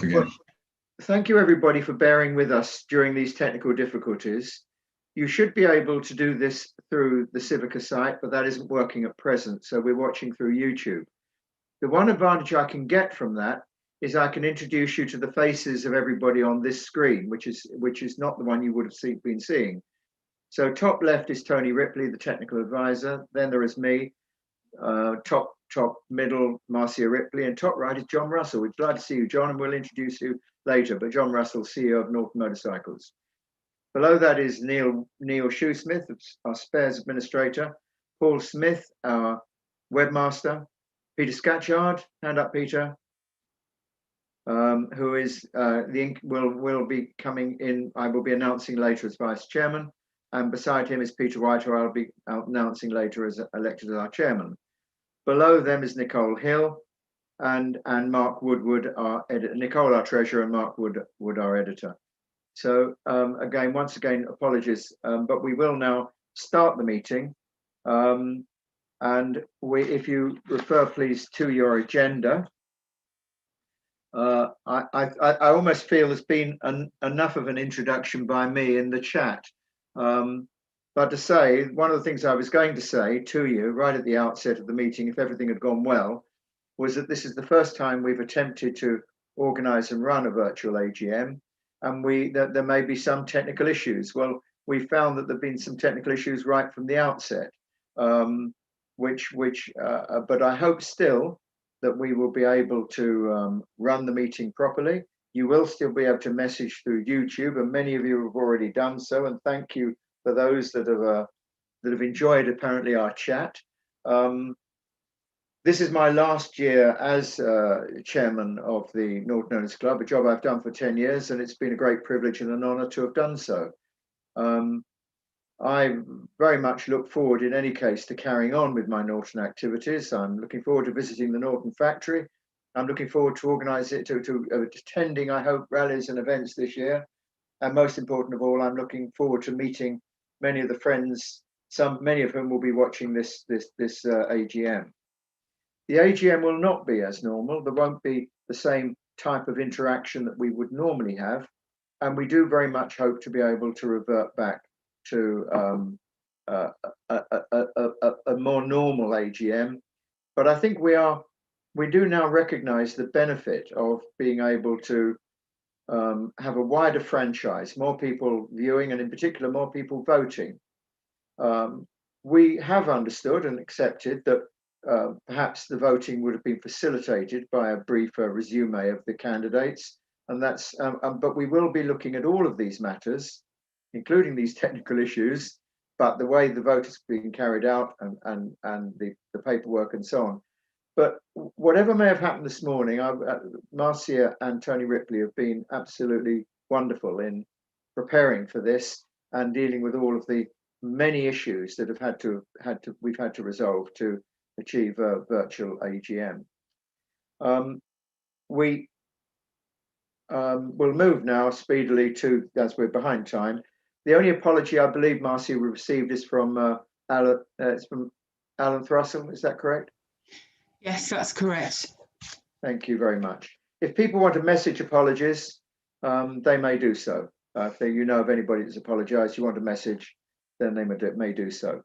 yourself again. Well, thank you everybody for bearing with us during these technical difficulties. You should be able to do this through the Civica site, but that isn't working at present, so we're watching through YouTube. The one advantage I can get from that is I can introduce you to the faces of everybody on this screen, which is not the one you would have been seeing. So top left is Tony Ripley, the technical advisor. Then there is me. Top middle, Marcia Ripley, and top right is John Russell. We're glad to see you, John, and we'll introduce you later. But John Russell, CEO of Norton Motorcycles. Below that is Neil Shoesmith, our spares administrator. Paul Smith, our webmaster. Peter Scatchard, hand up, Peter. Who is will be coming in. I will be announcing later as vice chairman, and beside him is Peter White, who I'll be announcing later as elected as our chairman. Below them is Nicole Hill and Mark Woodward, our editor. Nicole, our treasurer, and Mark Wood, our editor. So once again, apologies, but we will now start the meeting. And if you refer, please, to your agenda. I almost feel there's been enough of an introduction by me in the chat. But to say, one of the things I was going to say to you right at the outset of the meeting, if everything had gone well, was that this is the first time we've attempted to organise and run a virtual AGM, and that there may be some technical issues. Well, we found that there've been some technical issues right from the outset, but I hope still that we will be able to run the meeting properly. You will still be able to message through YouTube, and many of you have already done so, and thank you for those that have enjoyed apparently our chat. This is my last year as chairman of the Norton Owners Club, a job I've done for 10 years, and it's been a great privilege and an honour to have done so. I very much look forward, in any case, to carrying on with my Norton activities. I'm looking forward to visiting the Norton factory. I'm looking forward to attending, I hope, rallies and events this year. And most important of all, I'm looking forward to meeting many of the friends, many of whom will be watching this AGM. The AGM will not be as normal. There won't be the same type of interaction that we would normally have. And we do very much hope to be able to revert back to a more normal AGM. But I think we do now recognise the benefit of being able to have a wider franchise, more people viewing, and in particular more people voting. We have understood and accepted that perhaps the voting would have been facilitated by a briefer resume of the candidates, and that's but we will be looking at all of these matters, including these technical issues, but the way the vote is being carried out and the paperwork and so on. But whatever may have happened this morning, Marcia and Tony Ripley have been absolutely wonderful in preparing for this and dealing with all of the many issues that we've had to resolve to achieve a virtual AGM. We will move now speedily to, as we're behind time. The only apology I believe, Marcia, we received is from Alan Thrussell. Is that correct? Yes, that's correct. Thank you very much. If people want to message apologies, they may do so. If you know of anybody that's apologised, you want a message, then they may do so.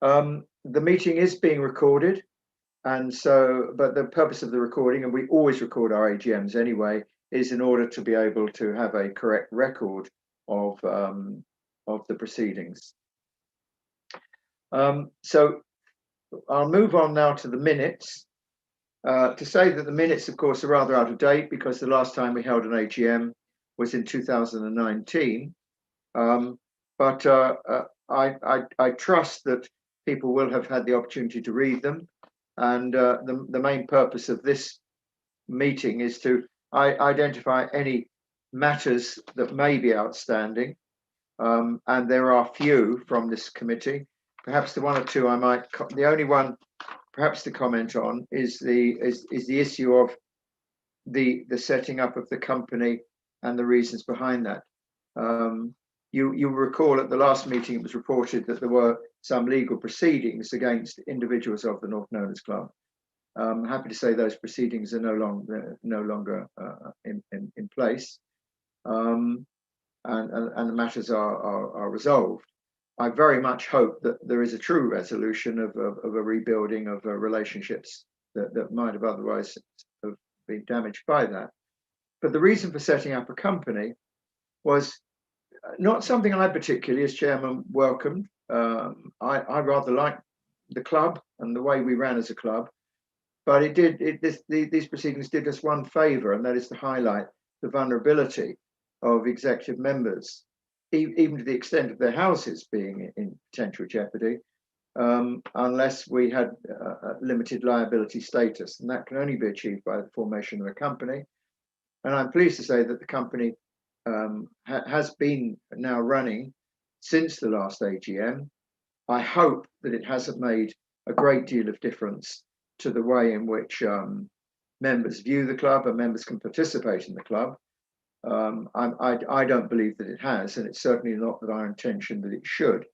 The meeting is being recorded, and so, but the purpose of the recording, and we always record our AGMs anyway, is in order to be able to have a correct record of the proceedings. So I'll move on now to the minutes. To say that the minutes, of course, are rather out of date because the last time we held an AGM was in 2019. But I trust that people will have had the opportunity to read them. And the main purpose of this meeting is to identify any matters that may be outstanding. And there are few from this committee. Perhaps the one or two the only one perhaps to comment on is the issue of the setting up of the company and the reasons behind that. You recall at the last meeting it was reported that there were some legal proceedings against individuals of the Norton Owners Club. I'm happy to say those proceedings are no longer in place, and the matters are resolved. I very much hope that there is a true resolution of a rebuilding of relationships that might have otherwise have been damaged by that. But the reason for setting up a company was not something I particularly, as chairman, welcomed. I rather liked the club and the way we ran as a club, but these proceedings did us one favour, and that is to highlight the vulnerability of executive members, even to the extent of their houses being in potential jeopardy, unless we had limited liability status, and that can only be achieved by the formation of a company. And I'm pleased to say that the company has been now running since the last AGM. I hope that it hasn't made a great deal of difference to the way in which members view the club and members can participate in the club. I don't believe that it has, and it's certainly not that our intention that it should.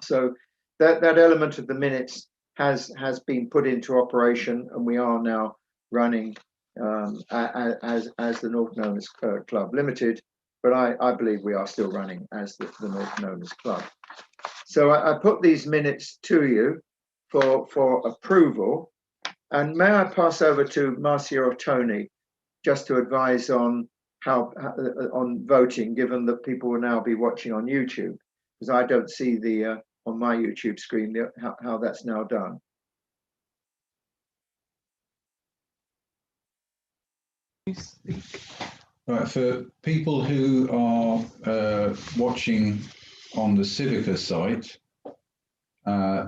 So that element of the minutes has been put into operation, and we are now running as the Norton Owners Club Limited, but I believe we are still running as the Norton Owners Club. So I put these minutes to you for approval, and may I pass over to Marcia or Tony just to advise on how on voting, given that people will now be watching on YouTube, because I don't see the on my YouTube screen how that's now done. Right, for people who are watching on the Civica site,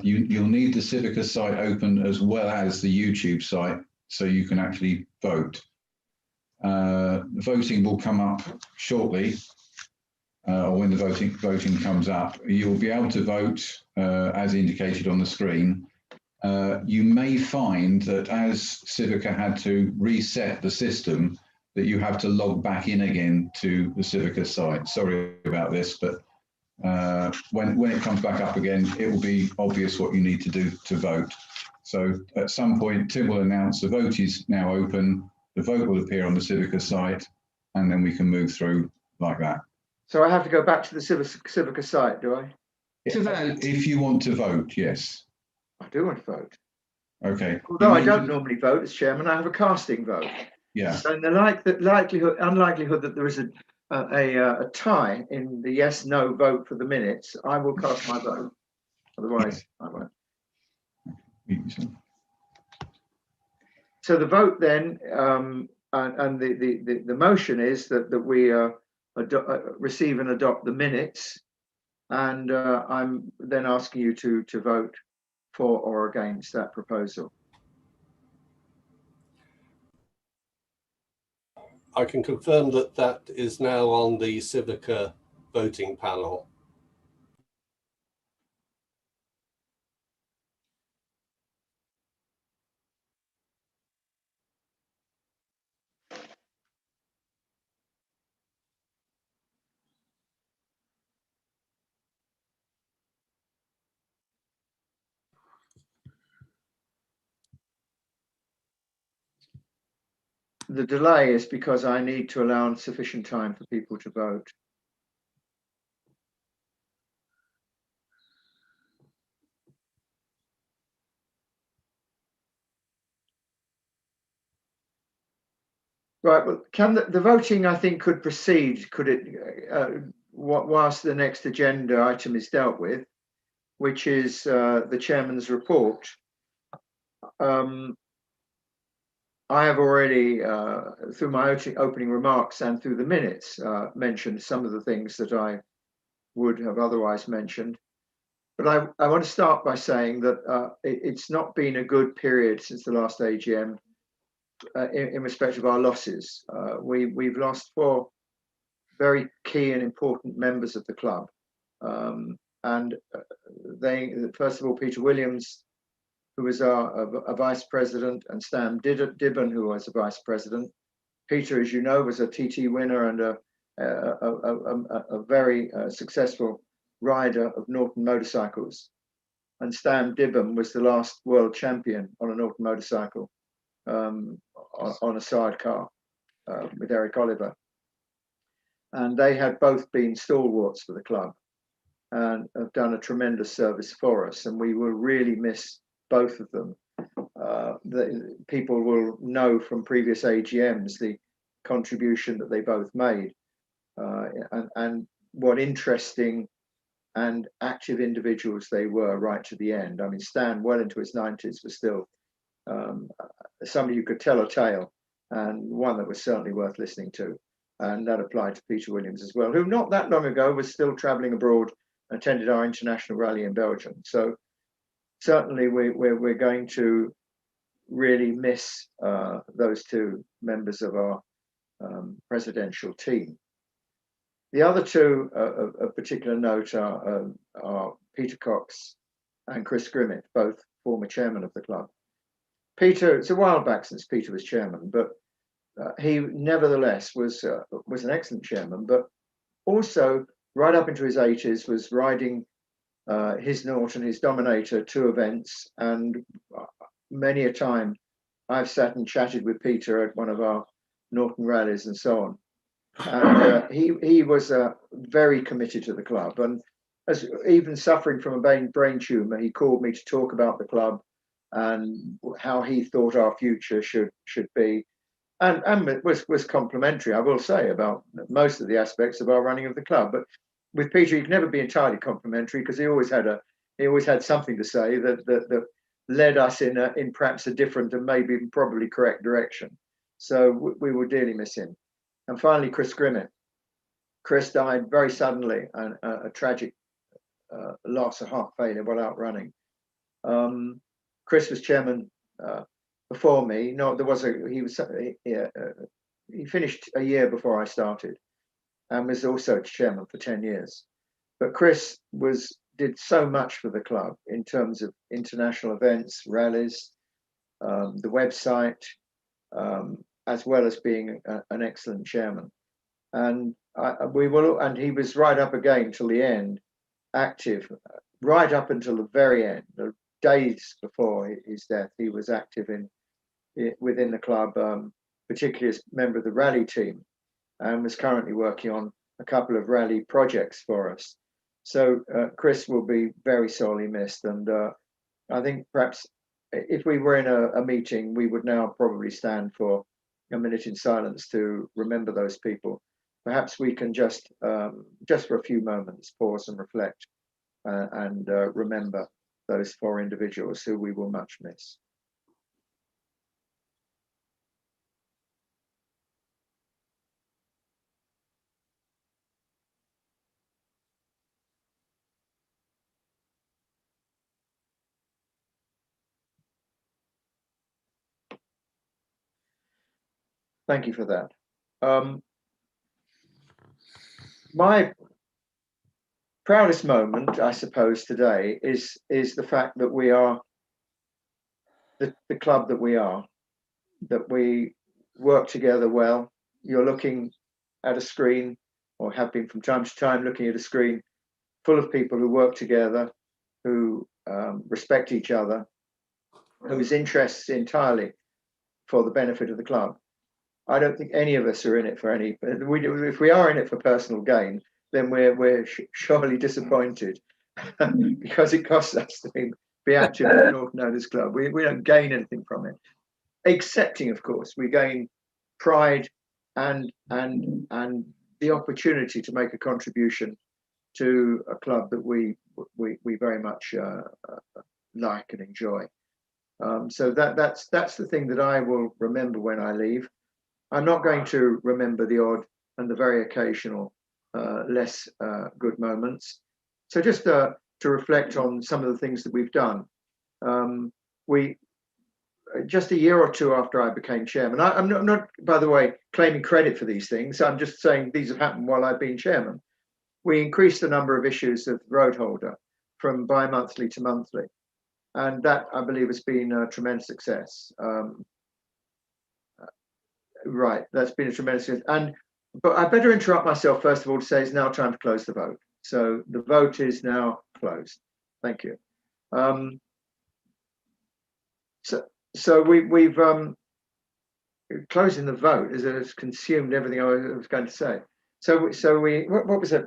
you'll need the Civica site open as well as the YouTube site so you can actually vote. Voting will come up shortly, or when the voting comes up. You'll be able to vote as indicated on the screen. You may find that as Civica had to reset the system, that you have to log back in again to the Civica site. Sorry about this, but when it comes back up again, it will be obvious what you need to do to vote. So at some point, Tim will announce the vote is now open, the vote will appear on the Civica site, and then we can move through like that. So I have to go back to the Civica site, do I? To vote. If you want to vote, yes. I do want to vote. Okay. Although I don't normally vote as chairman, I have a casting vote. Yeah. So in the unlikelihood that there is a tie in the yes/no vote for the minutes, I will cast my vote. Otherwise, I won't. So the vote then, and the motion is that we receive and adopt the minutes, and I'm then asking you to vote for or against that proposal. I can confirm that that is now on the Civica voting panel. The delay is because I need to allow sufficient time for people to vote. Right, well, can the voting, I think, could proceed, could it, whilst the next agenda item is dealt with, which is the chairman's report. I have already, through my opening remarks and through the minutes, mentioned some of the things that I would have otherwise mentioned. But I want to start by saying that it's not been a good period since the last AGM in respect of our losses. We've lost 4 very key and important members of the club. And first of all, Peter Williams, who was a vice president, and Stan Dibben, who was a vice president. Peter, as you know, was a TT winner and a very successful rider of Norton motorcycles. And Stan Dibben was the last world champion on a Norton motorcycle on a sidecar with Eric Oliver. and they had both been stalwarts for the club and have done a tremendous service for us, and we will really miss both of them. The people will know from previous AGMs the contribution that they both made, and what interesting and active individuals they were right to the end. I mean, Stan, well into his 90s, was still somebody who could tell a tale, and one that was certainly worth listening to. And that applied to Peter Williams as well, who not that long ago was still traveling abroad, attended our international rally in Belgium. So certainly we're going to really miss those two members of our presidential team. The other two of particular note are Peter Cox and Chris Grimmett, both former chairman of the club. Peter, it's a while back since Peter was chairman, but he nevertheless was an excellent chairman, but also right up into his 80s was riding his Norton, his Dominator, to events, and many a time I've sat and chatted with Peter at one of our Norton rallies and so on. And he was very committed to the club, and as even suffering from a brain tumor, he called me to talk about the club and how he thought our future should be, and it was complimentary, I will say, about most of the aspects of our running of the club. But with Peter, you can never be entirely complimentary, because he always had something to say that led us in perhaps a different and maybe probably correct direction. So we will dearly miss him. And finally, Chris Grimmett. Chris died very suddenly, and a tragic loss, a heart failure while out running. Chris was chairman before me. No, he finished a year before I started, and was also chairman for 10 years. But Chris did so much for the club in terms of international events, rallies, the website, as well as being an excellent chairman. And he was right up again till the end, active, right up until the very end. The days before his death, he was active within the club, particularly as a member of the rally team, and was currently working on a couple of rally projects for us. So Chris will be very sorely missed, and I think perhaps if we were in a meeting, we would now probably stand for a minute in silence to remember those people. Perhaps we can just for a few moments pause and reflect and remember those four individuals who we will much miss. Thank you for that. My proudest moment, I suppose, today is the fact that we are the club that we are, that we work together well. You're looking at a screen, or have been from time to time looking at a screen full of people who work together, who respect each other, whose interests entirely for the benefit of the club. I don't think any of us are in it for any. If we are in it for personal gain, then we're surely disappointed because it costs us to be active in the Norton Owners Club. We don't gain anything from it, excepting, of course, we gain pride and the opportunity to make a contribution to a club that we very much like and enjoy. So that's the thing that I will remember when I leave. I'm not going to remember the odd and the very occasional less good moments. So just to reflect on some of the things that we've done. We just a year or two after I became chairman, I'm not, by the way, claiming credit for these things. I'm just saying these have happened while I've been chairman. We increased the number of issues of road holder from bi-monthly to monthly. And that, I believe, has been a tremendous success. Right, that's been a tremendous success. But I better interrupt myself first of all to say it's now time to close the vote. So the vote is now closed. Thank you. So we've closing the vote has consumed everything I was going to say. So we what was it?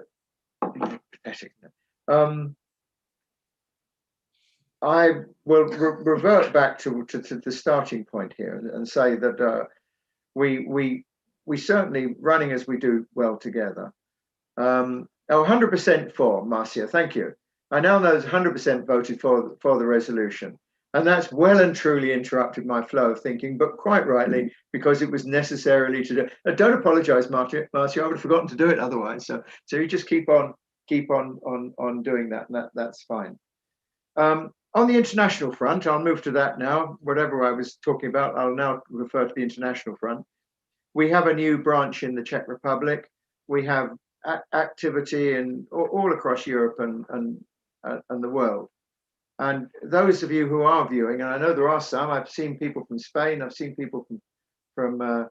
I will revert back to the starting point here and say that we certainly, running as we do well together. 100% for, Marcia, thank you. I now know there's 100% voted for the resolution. And that's well and truly interrupted my flow of thinking, but quite rightly, because it was necessarily to do. Don't apologise, Marcia. I would have forgotten to do it otherwise. So you just keep on doing that, and that's fine. On the international front, I'll move to that now. Whatever I was talking about, I'll now refer to the international front. We have a new branch in the Czech Republic. We have activity in all across Europe and the world. And those of you who are viewing, and I know there are some, I've seen people from Spain, I've seen people from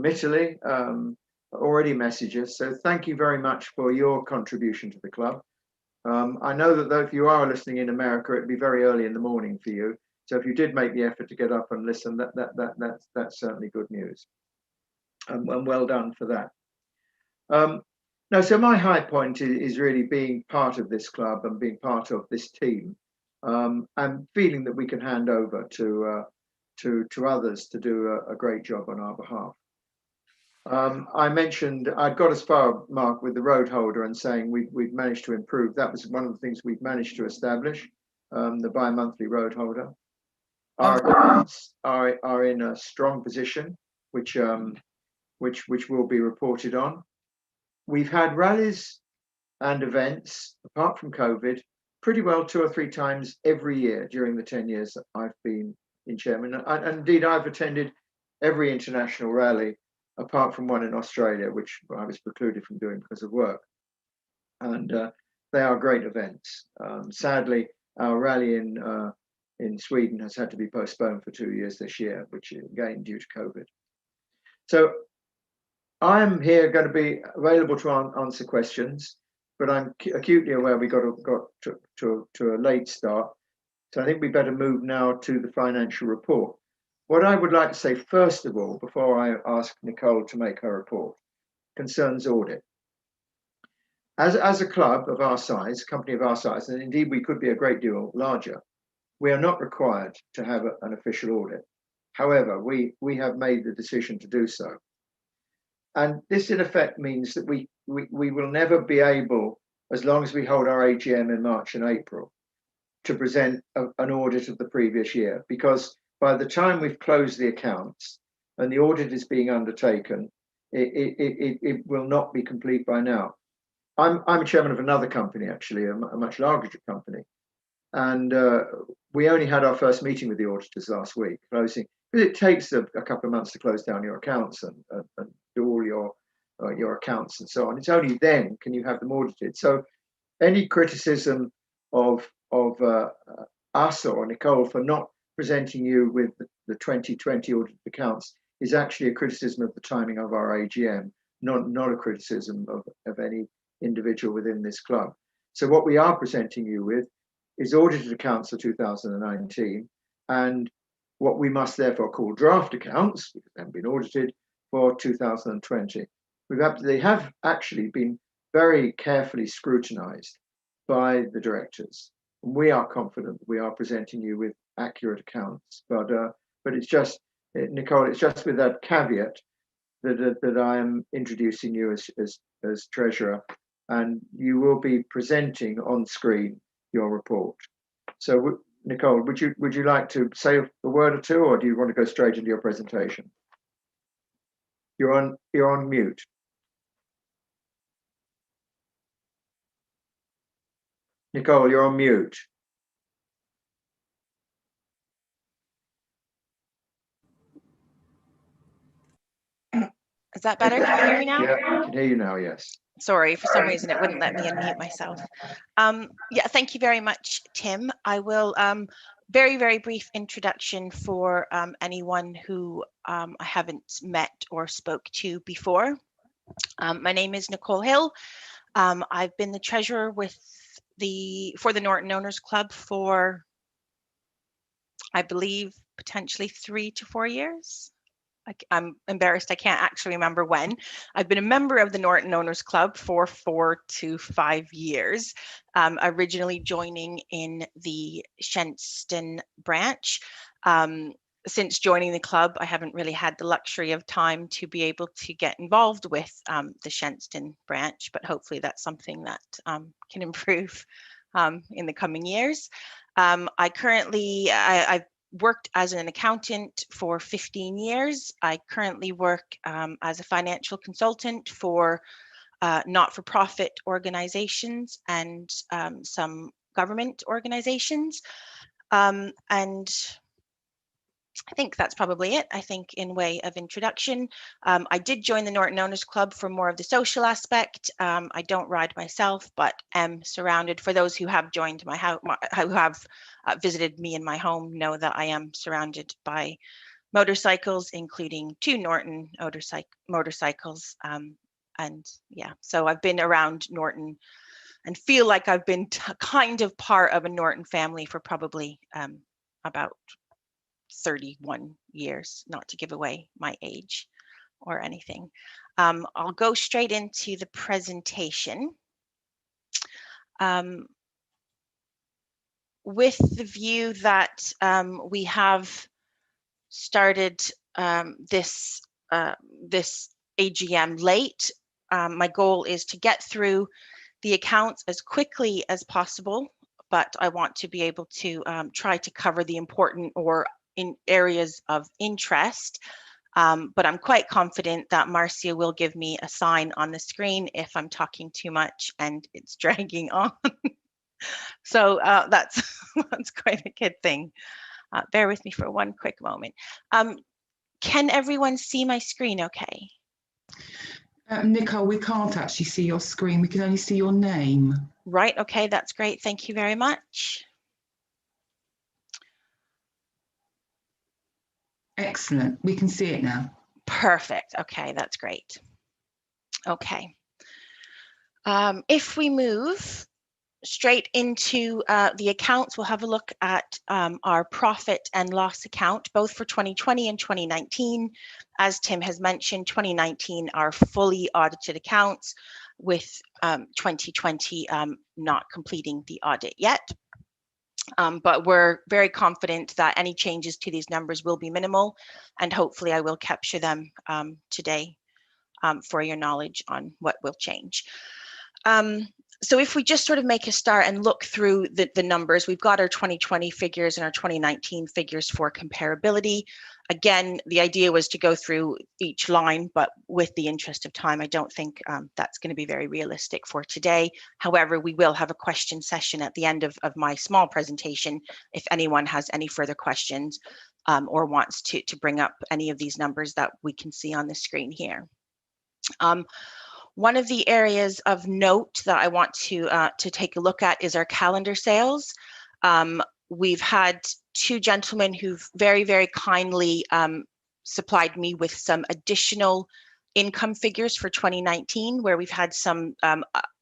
Italy already message us. So thank you very much for your contribution to the club. I know that though if you are listening in America, it'd be very early in the morning for you. So if you did make the effort to get up and listen, that's certainly good news. And well done for that. No, so my high point is really being part of this club and being part of this team, and feeling that we can hand over to others to do a great job on our behalf. I mentioned I'd got as far, Mark, with the road holder and saying we'd managed to improve. That was one of the things we've managed to establish, the bi-monthly road holder. Our accounts are in a strong position, which will be reported on. We've had rallies and events, apart from COVID, pretty well 2 or 3 times every year during the 10 years that I've been in chairman. And indeed, I've attended every international rally, apart from one in Australia, which I was precluded from doing because of work. And they are great events. Sadly, our rally in Sweden has had to be postponed for 2 years this year, which is again due to COVID. So I'm here going to be available to answer questions, but I'm acutely aware we got to a late start. So I think we better move now to the financial report. What I would like to say, first of all, before I ask Nicole to make her report, concerns audit. As a club of our size, company of our size, and indeed we could be a great deal larger, we are not required to have an official audit. However, we have made the decision to do so. And this in effect means that we will never be able, as long as we hold our AGM in March and April, to present an audit of the previous year, because by the time we've closed the accounts and the audit is being undertaken, it will not be complete by now. I'm chairman of another company, actually, a much larger company. And we only had our first meeting with the auditors last week, closing, because it takes a couple of months to close down your accounts and do all your accounts and so on. It's only then can you have them audited. So any criticism of us or Nicole for not presenting you with the 2020 audited accounts is actually a criticism of the timing of our AGM, not a criticism of any individual within this club. So what we are presenting you with is audited accounts for 2019 and what we must therefore call draft accounts, because they haven't been audited, for 2020. They have actually been very carefully scrutinized by the directors. And we are confident we are presenting you with accurate accounts, but it's just, Nicole, it's just with that caveat that I am introducing you as treasurer, and you will be presenting on screen your report. So Nicole, would you like to say a word or two, or do you want to go straight into your presentation? You're on mute. Nicole, you're on mute. Is that better? Can you hear me now? Yeah, I can hear you now, yes. Sorry, for some reason it wouldn't let me unmute myself. Yeah, thank you very much, Tim. I will, very brief introduction for anyone who I haven't met or spoke to before. My name is Nicole Hill. I've been the treasurer for the Norton Owners Club for, I believe, potentially 3 to 4 years. I'm embarrassed, I can't actually remember when. I've been a member of the Norton Owners Club for 4 to 5 years, originally joining in the Shenstone branch. Since joining the club, I haven't really had the luxury of time to be able to get involved with the Shenstone branch, but hopefully that's something that can improve in the coming years. I've worked as an accountant for 15 years. I currently work as a financial consultant for not-for-profit organizations and some government organizations. And I think that's probably it, I think, in way of introduction. I did join the Norton Owners Club for more of the social aspect. I don't ride myself, but am surrounded, for those who have joined my house, who have visited me in my home, know that I am surrounded by motorcycles, including 2 Norton motorcycles. And yeah, so I've been around Norton and feel like I've been kind of part of a Norton family for probably about 31 years, not to give away my age or anything. I'll go straight into the presentation. With the view that we have started this AGM late, my goal is to get through the accounts as quickly as possible, but I want to be able to try to cover the important or in areas of interest, but I'm quite confident that Marcia will give me a sign on the screen if I'm talking too much and it's dragging on. So that's quite a good thing. Bear with me for one quick moment. Can everyone see my screen okay? Nicole, we can't actually see your screen. We can only see your name. Right, okay, that's great. Thank you very much. Excellent. We can see it now. Perfect. Okay, that's great. Okay. If we move straight into the accounts, we'll have a look at our profit and loss account, both for 2020 and 2019. As Tim has mentioned, 2019 are fully audited accounts, with 2020 not completing the audit yet. But we're very confident that any changes to these numbers will be minimal, and hopefully I will capture them today for your knowledge on what will change. So if we just sort of make a start and look through the numbers, we've got our 2020 figures and our 2019 figures for comparability. Again, the idea was to go through each line, but with the interest of time, I don't think that's going to be very realistic for today. However, we will have a question session at the end of my small presentation if anyone has any further questions or wants to bring up any of these numbers that we can see on the screen here. One of the areas of note that I want to take a look at is our calendar sales. We've had 2 gentlemen who've very, very kindly supplied me with some additional income figures for 2019, where we've had some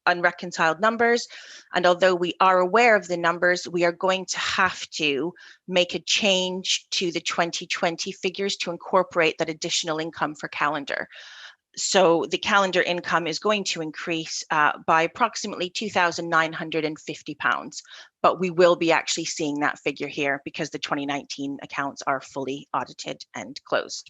unreconciled numbers. And although we are aware of the numbers, we are going to have to make a change to the 2020 figures to incorporate that additional income for calendar. So the calendar income is going to increase by approximately £2,950, but we will be actually seeing that figure here because the 2019 accounts are fully audited and closed.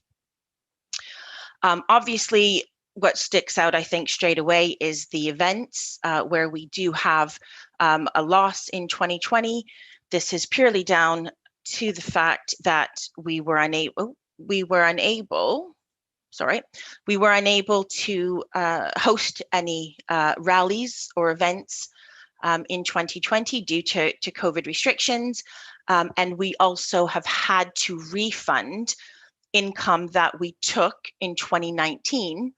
Obviously, what sticks out, I think, straight away is the events where we do have a loss in 2020. This is purely down to the fact that we were unable to host any rallies or events in 2020 due to COVID restrictions. And we also have had to refund income that we took in 2019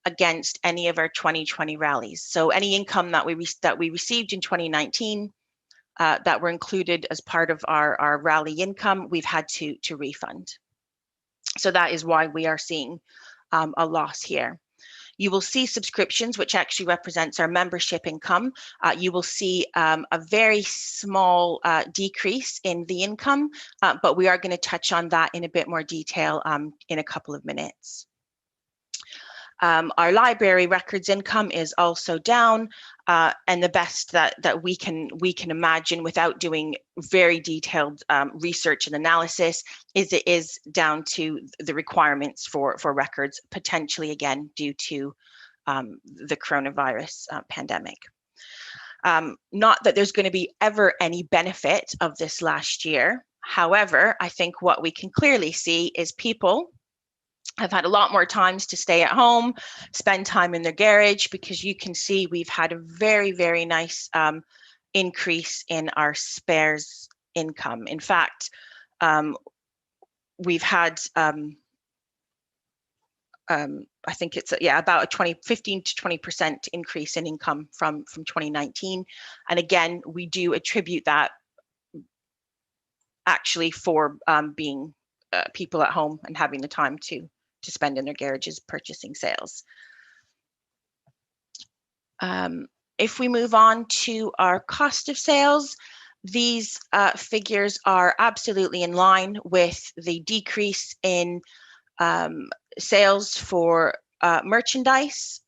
against any of our 2020 rallies. So any income that we received in 2019 that were included as part of our rally income, we've had to refund. So that is why we are seeing a loss here. You will see subscriptions, which actually represents our membership income. You will see a very small decrease in the income, but we are going to touch on that in a bit more detail in a couple of minutes. Our library records income is also down, and the best that we can imagine without doing very detailed research and analysis is it is down to the requirements for records, potentially again due to the coronavirus pandemic. Not that there's going to be ever any benefit of this last year. However, I think what we can clearly see is people have had a lot more times to stay at home, spend time in their garage, because you can see we've had a very, very nice increase in our spares income. In fact, we've had, I think it's about a 15 to 20% increase in income from 2019. And again, we do attribute that actually for being people at home and having the time to spend in their garages purchasing sales. If we move on to our cost of sales, these figures are absolutely in line with the decrease in sales for merchandise.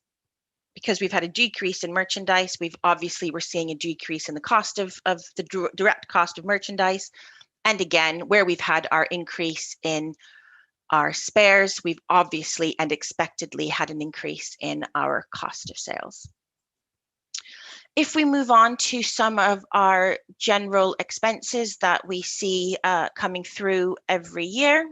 Because we've had a decrease in merchandise, we're seeing a decrease in the cost of the direct cost of merchandise. And again, where we've had our increase in our spares, we've obviously and expectedly had an increase in our cost of sales. If we move on to some of our general expenses that we see coming through every year,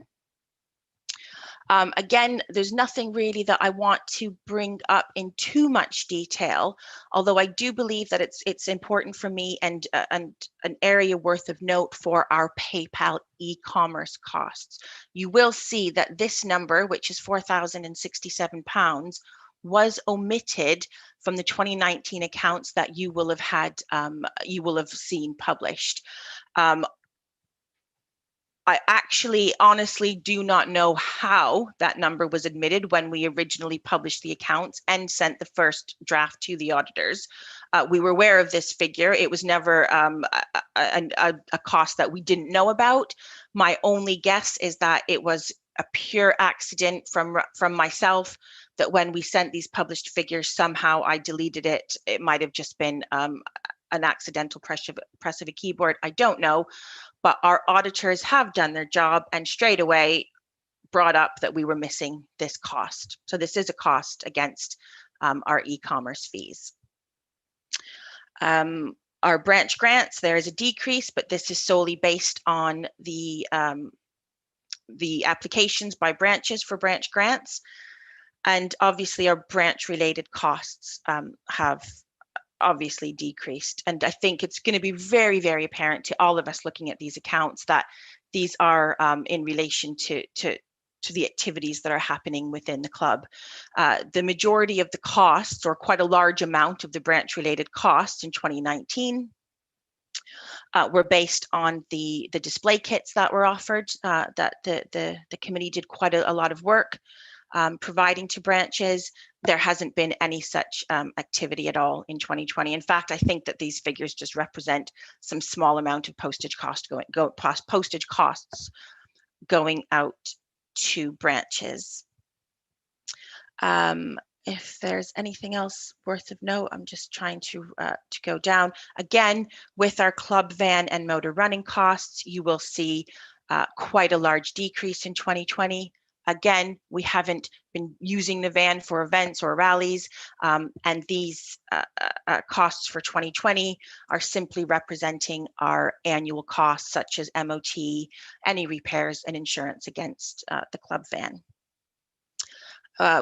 again, there's nothing really that I want to bring up in too much detail, although I do believe that it's important for me and an area worth of note for our PayPal e-commerce costs. You will see that this number, which is £4,067, was omitted from the 2019 accounts that you will have had, you will have seen published. I actually honestly do not know how that number was admitted when we originally published the accounts and sent the first draft to the auditors. We were aware of this figure. It was never a cost that we didn't know about. My only guess is that it was a pure accident from myself, that when we sent these published figures, somehow I deleted it. It might have just been an accidental press of a keyboard. I don't know. But our auditors have done their job and straight away brought up that we were missing this cost. So this is a cost against our e-commerce fees. Our branch grants, there is a decrease, but this is solely based on the applications by branches for branch grants. And obviously our branch related costs have obviously decreased. And I think it's going to be very, very apparent to all of us looking at these accounts that these are in relation to the activities that are happening within the club. The majority of the costs, or quite a large amount of the branch related costs in 2019, were based on the display kits that were offered, that the committee did quite a lot of work providing to branches. There hasn't been any such activity at all in 2020. In fact, I think that these figures just represent some small amount of postage costs going out to branches. If there's anything else worth of note, I'm just trying to go down. Again, with our club van and motor running costs, you will see quite a large decrease in 2020. Again, we haven't been using the van for events or rallies, and these costs for 2020 are simply representing our annual costs, such as MOT, any repairs, and insurance against the club van.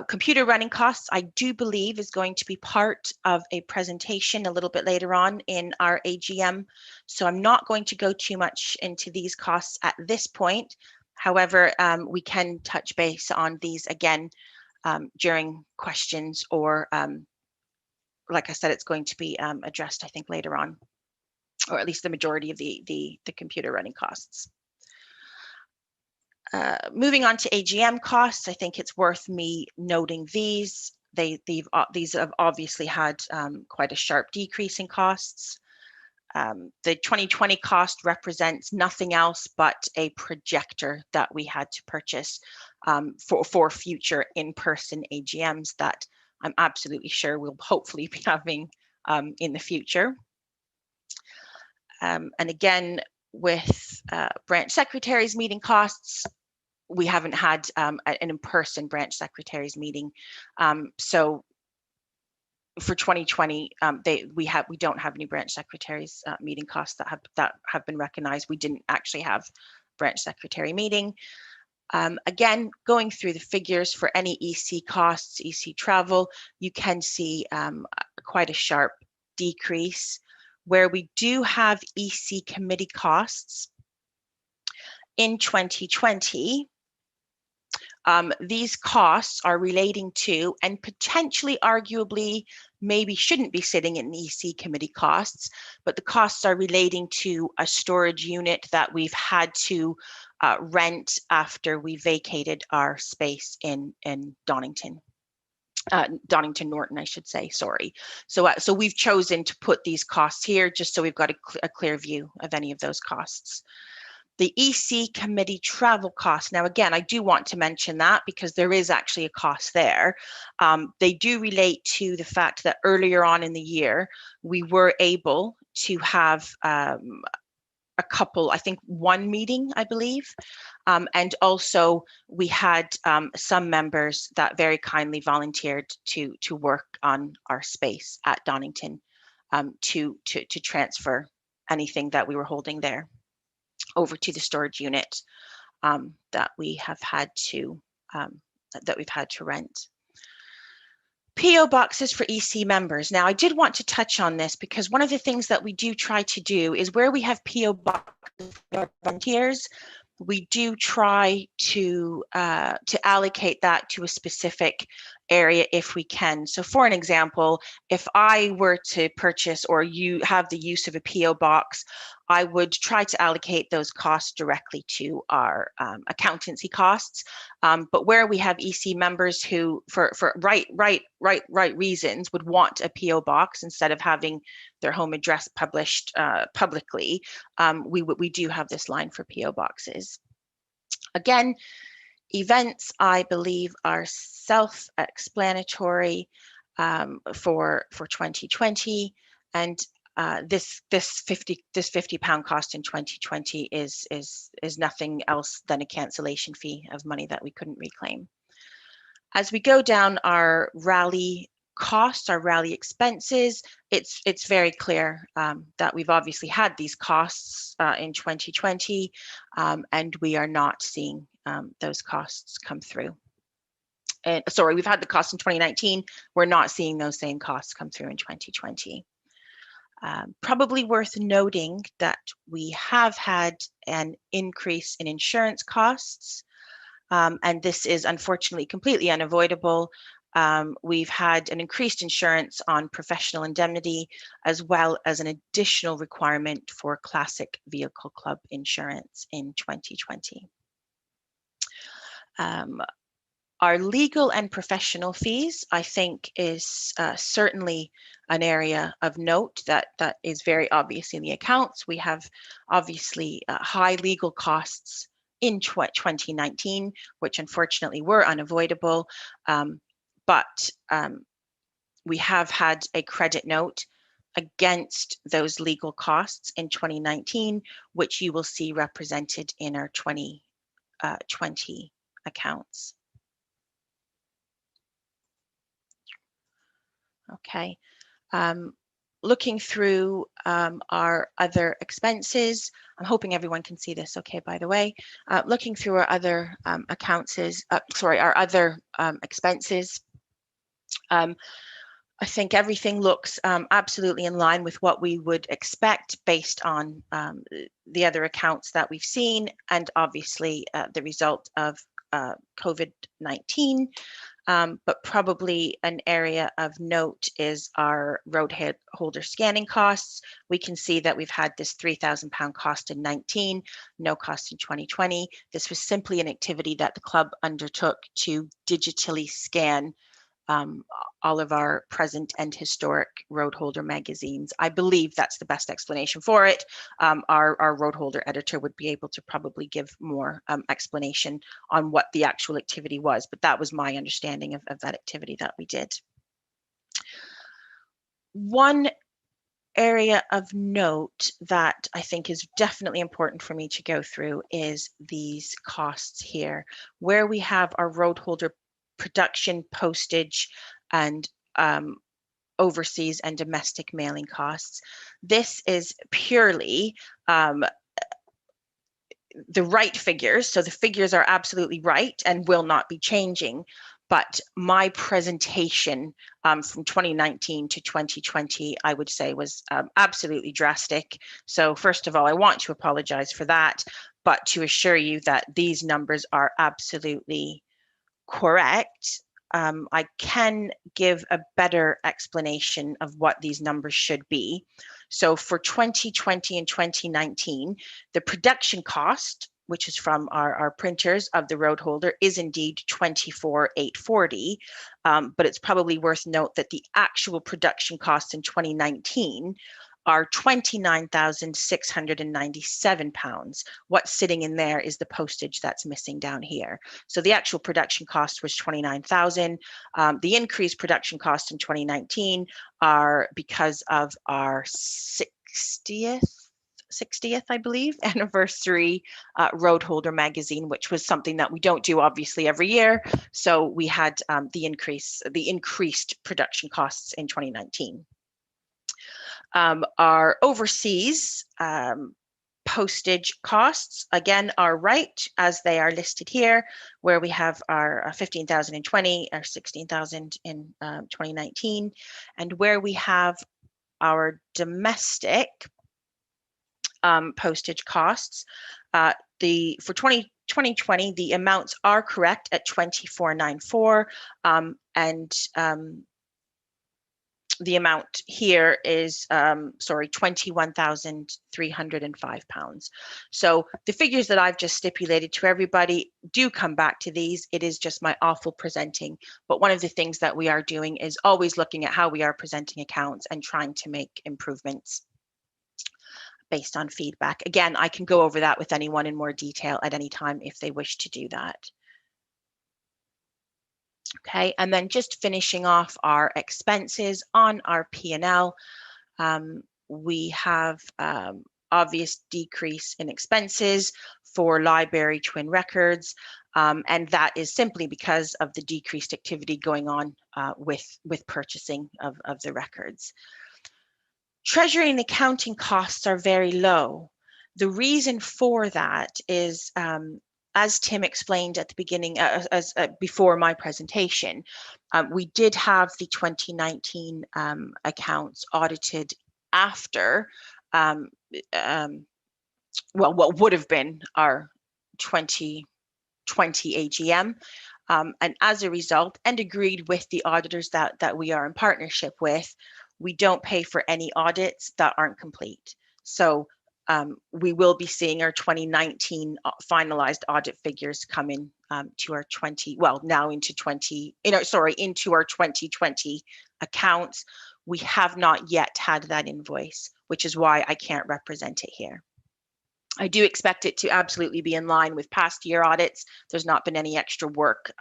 Computer running costs, I do believe, is going to be part of a presentation a little bit later on in our AGM. So I'm not going to go too much into these costs at this point. However, we can touch base on these again during questions, or like I said, it's going to be addressed, I think, later on, or at least the majority of the computer running costs. Moving on to AGM costs, I think it's worth me noting these. these have obviously had quite a sharp decrease in costs. The 2020 cost represents nothing else but a projector that we had to purchase for future in-person AGMs that I'm absolutely sure we'll hopefully be having in the future. And again, with branch secretaries meeting costs, we haven't had an in-person branch secretaries meeting. So for 2020, we don't have any branch secretaries meeting costs that have been recognized. We didn't actually have branch secretary meeting. Again, going through the figures for any EC costs, EC travel, you can see quite a sharp decrease. Where we do have EC committee costs in 2020, these costs are relating to, and potentially arguably maybe shouldn't be sitting in EC committee costs, but the costs are relating to a storage unit that we've had to rent after we vacated our space in Donington. Donington Norton, I should say, sorry. So we've chosen to put these costs here just so we've got a clear view of any of those costs. The EC committee travel costs. Now, again, I do want to mention that because there is actually a cost there. They do relate to the fact that earlier on in the year, we were able to have a couple, I think one meeting, I believe. And also we had some members that very kindly volunteered to work on our space at Donington to transfer anything that we were holding there over to the storage unit that we've had to rent. PO boxes for EC members. Now, I did want to touch on this because one of the things that we do try to do is where we have PO boxes for volunteers, we do try to allocate that to a specific area if we can. So for an example, if I were to purchase or you have the use of a PO box, I would try to allocate those costs directly to our accountancy costs. But where we have EC members who, for right reasons, would want a PO box instead of having their home address published publicly, we do have this line for PO boxes. Again, events, I believe, are self-explanatory for 2020, and this £50 cost in 2020 is nothing else than a cancellation fee of money that we couldn't reclaim. As we go down our rally costs, our rally expenses, it's very clear that we've obviously had these costs in 2020, and we are not seeing those costs come through. And sorry, we've had the costs in 2019. We're not seeing those same costs come through in 2020. Probably worth noting that we have had an increase in insurance costs, and this is unfortunately completely unavoidable. We've had an increased insurance on professional indemnity, as well as an additional requirement for classic vehicle club insurance in 2020. Our legal and professional fees, I think, is certainly an area of note that is very obvious in the accounts. We have obviously high legal costs in 2019, which unfortunately were unavoidable. But we have had a credit note against those legal costs in 2019, which you will see represented in our 2020 accounts. Okay, looking through our other expenses, I'm hoping everyone can see this okay, by the way. Looking through our other our other expenses, I think everything looks absolutely in line with what we would expect based on the other accounts that we've seen, and obviously the result of COVID-19. But probably an area of note is our road holder scanning costs. We can see that we've had this £3,000 cost in 19, no cost in 2020. This was simply an activity that the club undertook to digitally scan all of our present and historic road holder magazines. I believe that's the best explanation for it. Our road holder editor would be able to probably give more explanation on what the actual activity was, but that was my understanding of that activity that we did. One area of note that I think is definitely important for me to go through is these costs here, where we have our road holder production, postage, and overseas and domestic mailing costs. This is purely the right figures. So the figures are absolutely right and will not be changing. But my presentation from 2019 to 2020, I would say, was absolutely drastic. So first of all, I want to apologize for that, but to assure you that these numbers are absolutely correct. I can give a better explanation of what these numbers should be. So for 2020 and 2019, the production cost, which is from our printers of the road holder, is indeed 24,840, but it's probably worth note that the actual production costs in 2019 are £29,697. What's sitting in there is the postage that's missing down here. So the actual production cost was 29,000. The increased production cost in 2019 are because of our 60th, I believe, anniversary road holder magazine, which was something that we don't do obviously every year. So we had the increased production costs in 2019. Our overseas postage costs, again, are right as they are listed here, where we have our 15,000 in 20, our 16,000 in 2019, and where we have our domestic postage costs. For 2020, the amounts are correct at 2494, and the amount here is, £21,305. So the figures that I've just stipulated to everybody do come back to these. It is just my awful presenting. But one of the things that we are doing is always looking at how we are presenting accounts and trying to make improvements based on feedback. Again, I can go over that with anyone in more detail at any time if they wish to do that. Okay, and then just finishing off our expenses on our P&L, we have obvious decrease in expenses for library twin records, and that is simply because of the decreased activity going on with purchasing of the records. Treasury and accounting costs are very low. The reason for that is, as Tim explained at the beginning, before my presentation, we did have the 2019 accounts audited after, what would have been our 2020 AGM. And as a result, and agreed with the auditors that we are in partnership with, we don't pay for any audits that aren't complete. So we will be seeing our 2019 finalized audit figures come in to our into our 2020 accounts. We have not yet had that invoice, which is why I can't represent it here. I do expect it to absolutely be in line with past year audits. There's not been any extra work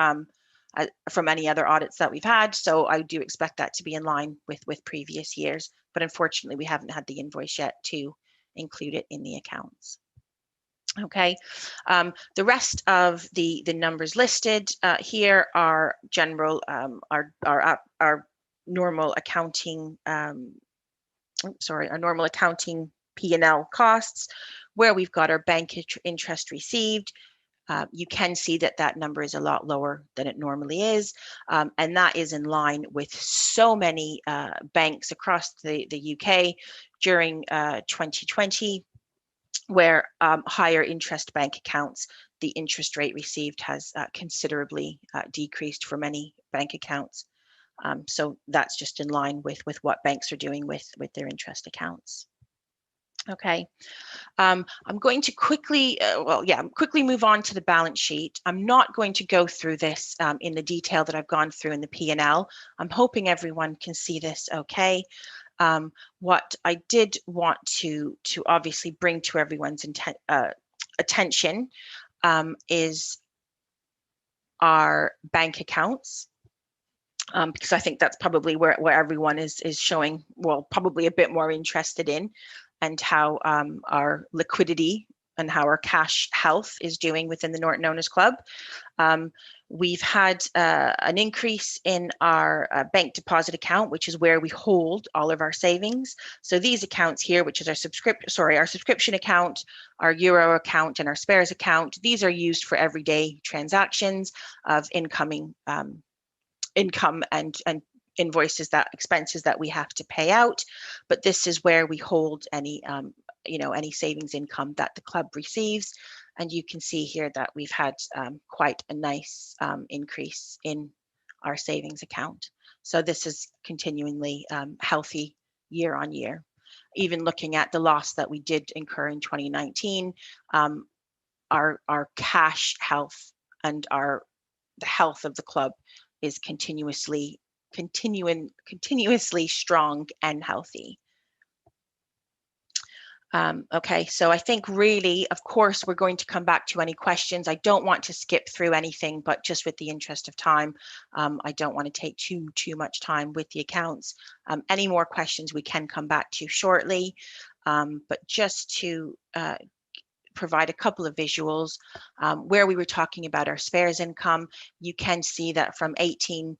from any other audits that we've had, so I do expect that to be in line with previous years. But unfortunately, we haven't had the invoice yet to include it in the accounts. Okay, the rest of the numbers listed here are general, our normal accounting, our normal accounting P&L costs, where we've got our bank interest received. You can see that number is a lot lower than it normally is, and that is in line with so many banks across the UK during 2020, where higher interest bank accounts, the interest rate received has considerably decreased for many bank accounts. So that's just in line with what banks are doing with their interest accounts. Okay. I'm going to quickly, quickly move on to the balance sheet. I'm not going to go through this in the detail that I've gone through in the P&L. I'm hoping everyone can see this okay. What I did want to obviously bring to everyone's attention is our bank accounts. Because I think that's probably where everyone is showing, well, probably a bit more interested in, and how our liquidity and how our cash health is doing within the Norton Owners Club. We've had an increase in our bank deposit account, which is where we hold all of our savings. So these accounts here, which is our subscription account, our Euro account, and our spares account, these are used for everyday transactions of incoming income and invoices, that expenses that we have to pay out. But this is where we hold any any savings income that the club receives. And you can see here that we've had quite a nice increase in our savings account. So this is continually healthy year on year. Even looking at the loss that we did incur in 2019, our cash health and the health of the club is continuously strong and healthy. Okay, so I think really, of course, we're going to come back to any questions. I don't want to skip through anything, but just with the interest of time, I don't want to take too much time with the accounts. Any more questions we can come back to shortly, but just to provide a couple of visuals where we were talking about our spares income. You can see that from 18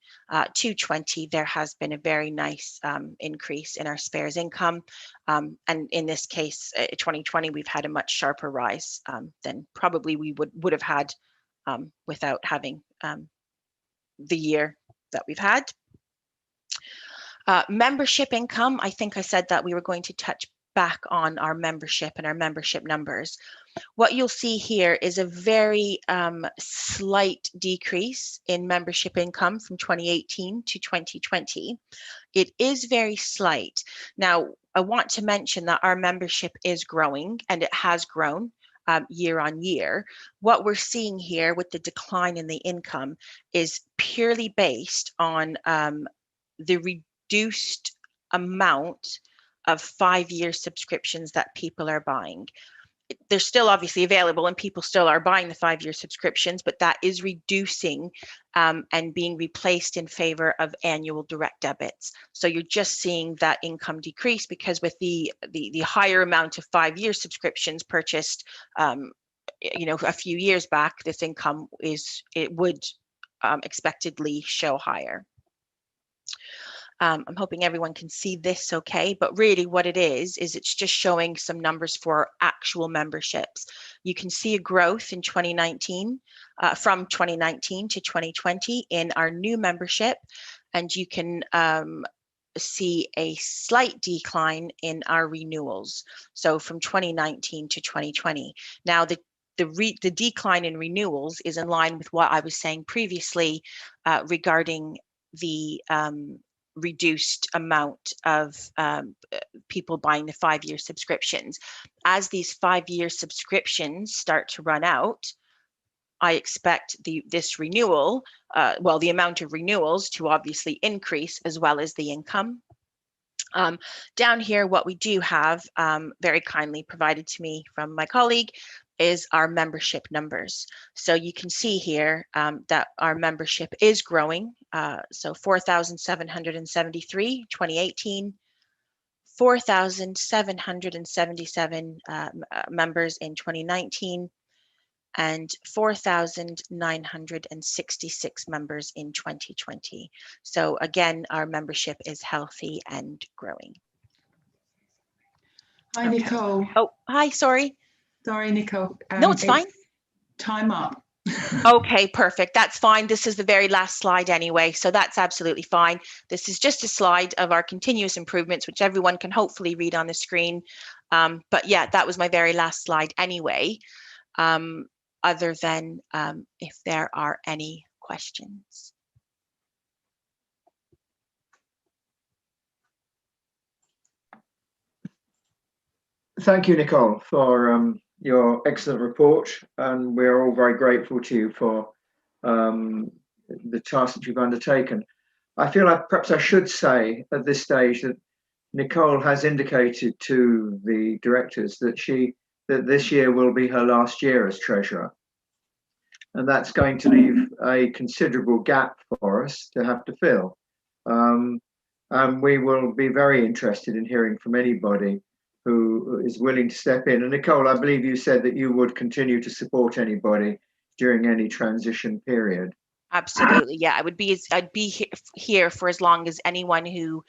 to 20, there has been a very nice increase in our spares income. And in this case, 2020, we've had a much sharper rise than probably we would have had without having the year that we've had. Membership income, I think I said that we were going to touch back on our membership and our membership numbers. What you'll see here is a very slight decrease in membership income from 2018 to 2020. It is very slight. Now, I want to mention that our membership is growing, and it has grown year on year. What we're seeing here with the decline in the income is purely based on the reduced amount of 5-year subscriptions that people are buying. They're still obviously available and people still are buying the 5-year subscriptions, but that is reducing and being replaced in favor of annual direct debits. So you're just seeing that income decrease because with the higher amount of 5-year subscriptions purchased, a few years back, this income would expectedly show higher. I'm hoping everyone can see this okay, but really what it is it's just showing some numbers for actual memberships. You can see a growth in 2019, from 2019 to 2020 in our new membership, and you can see a slight decline in our renewals. So from 2019 to 2020. Now the decline in renewals is in line with what I was saying previously regarding the reduced amount of people buying the 5-year subscriptions. As these 5-year subscriptions start to run out, I expect this renewal, the amount of renewals to obviously increase as well as the income. Down here, what we do have very kindly provided to me from my colleague is our membership numbers. So you can see here that our membership is growing. So 4,773, 2018, 4,777 members in 2019, and 4,966 members in 2020. So again, our membership is healthy and growing. Hi, okay. Nicole. Oh, hi, sorry. Sorry, Nicole. No, it's fine. Time up. Okay, perfect. That's fine. This is the very last slide anyway, so that's absolutely fine. This is just a slide of our continuous improvements, which everyone can hopefully read on the screen. But yeah, that was my very last slide anyway, other than if there are any questions. Thank you, Nicole, for your excellent report, and we're all very grateful to you for the task that you've undertaken. I feel like perhaps I should say at this stage that Nicole has indicated to the directors that this year will be her last year as treasurer, and that's going to leave a considerable gap for us to have to fill. And we will be very interested in hearing from anybody who is willing to step in. And Nicole, I believe you said that you would continue to support anybody during any transition period. Absolutely, yeah. I'd be here for as long as anyone who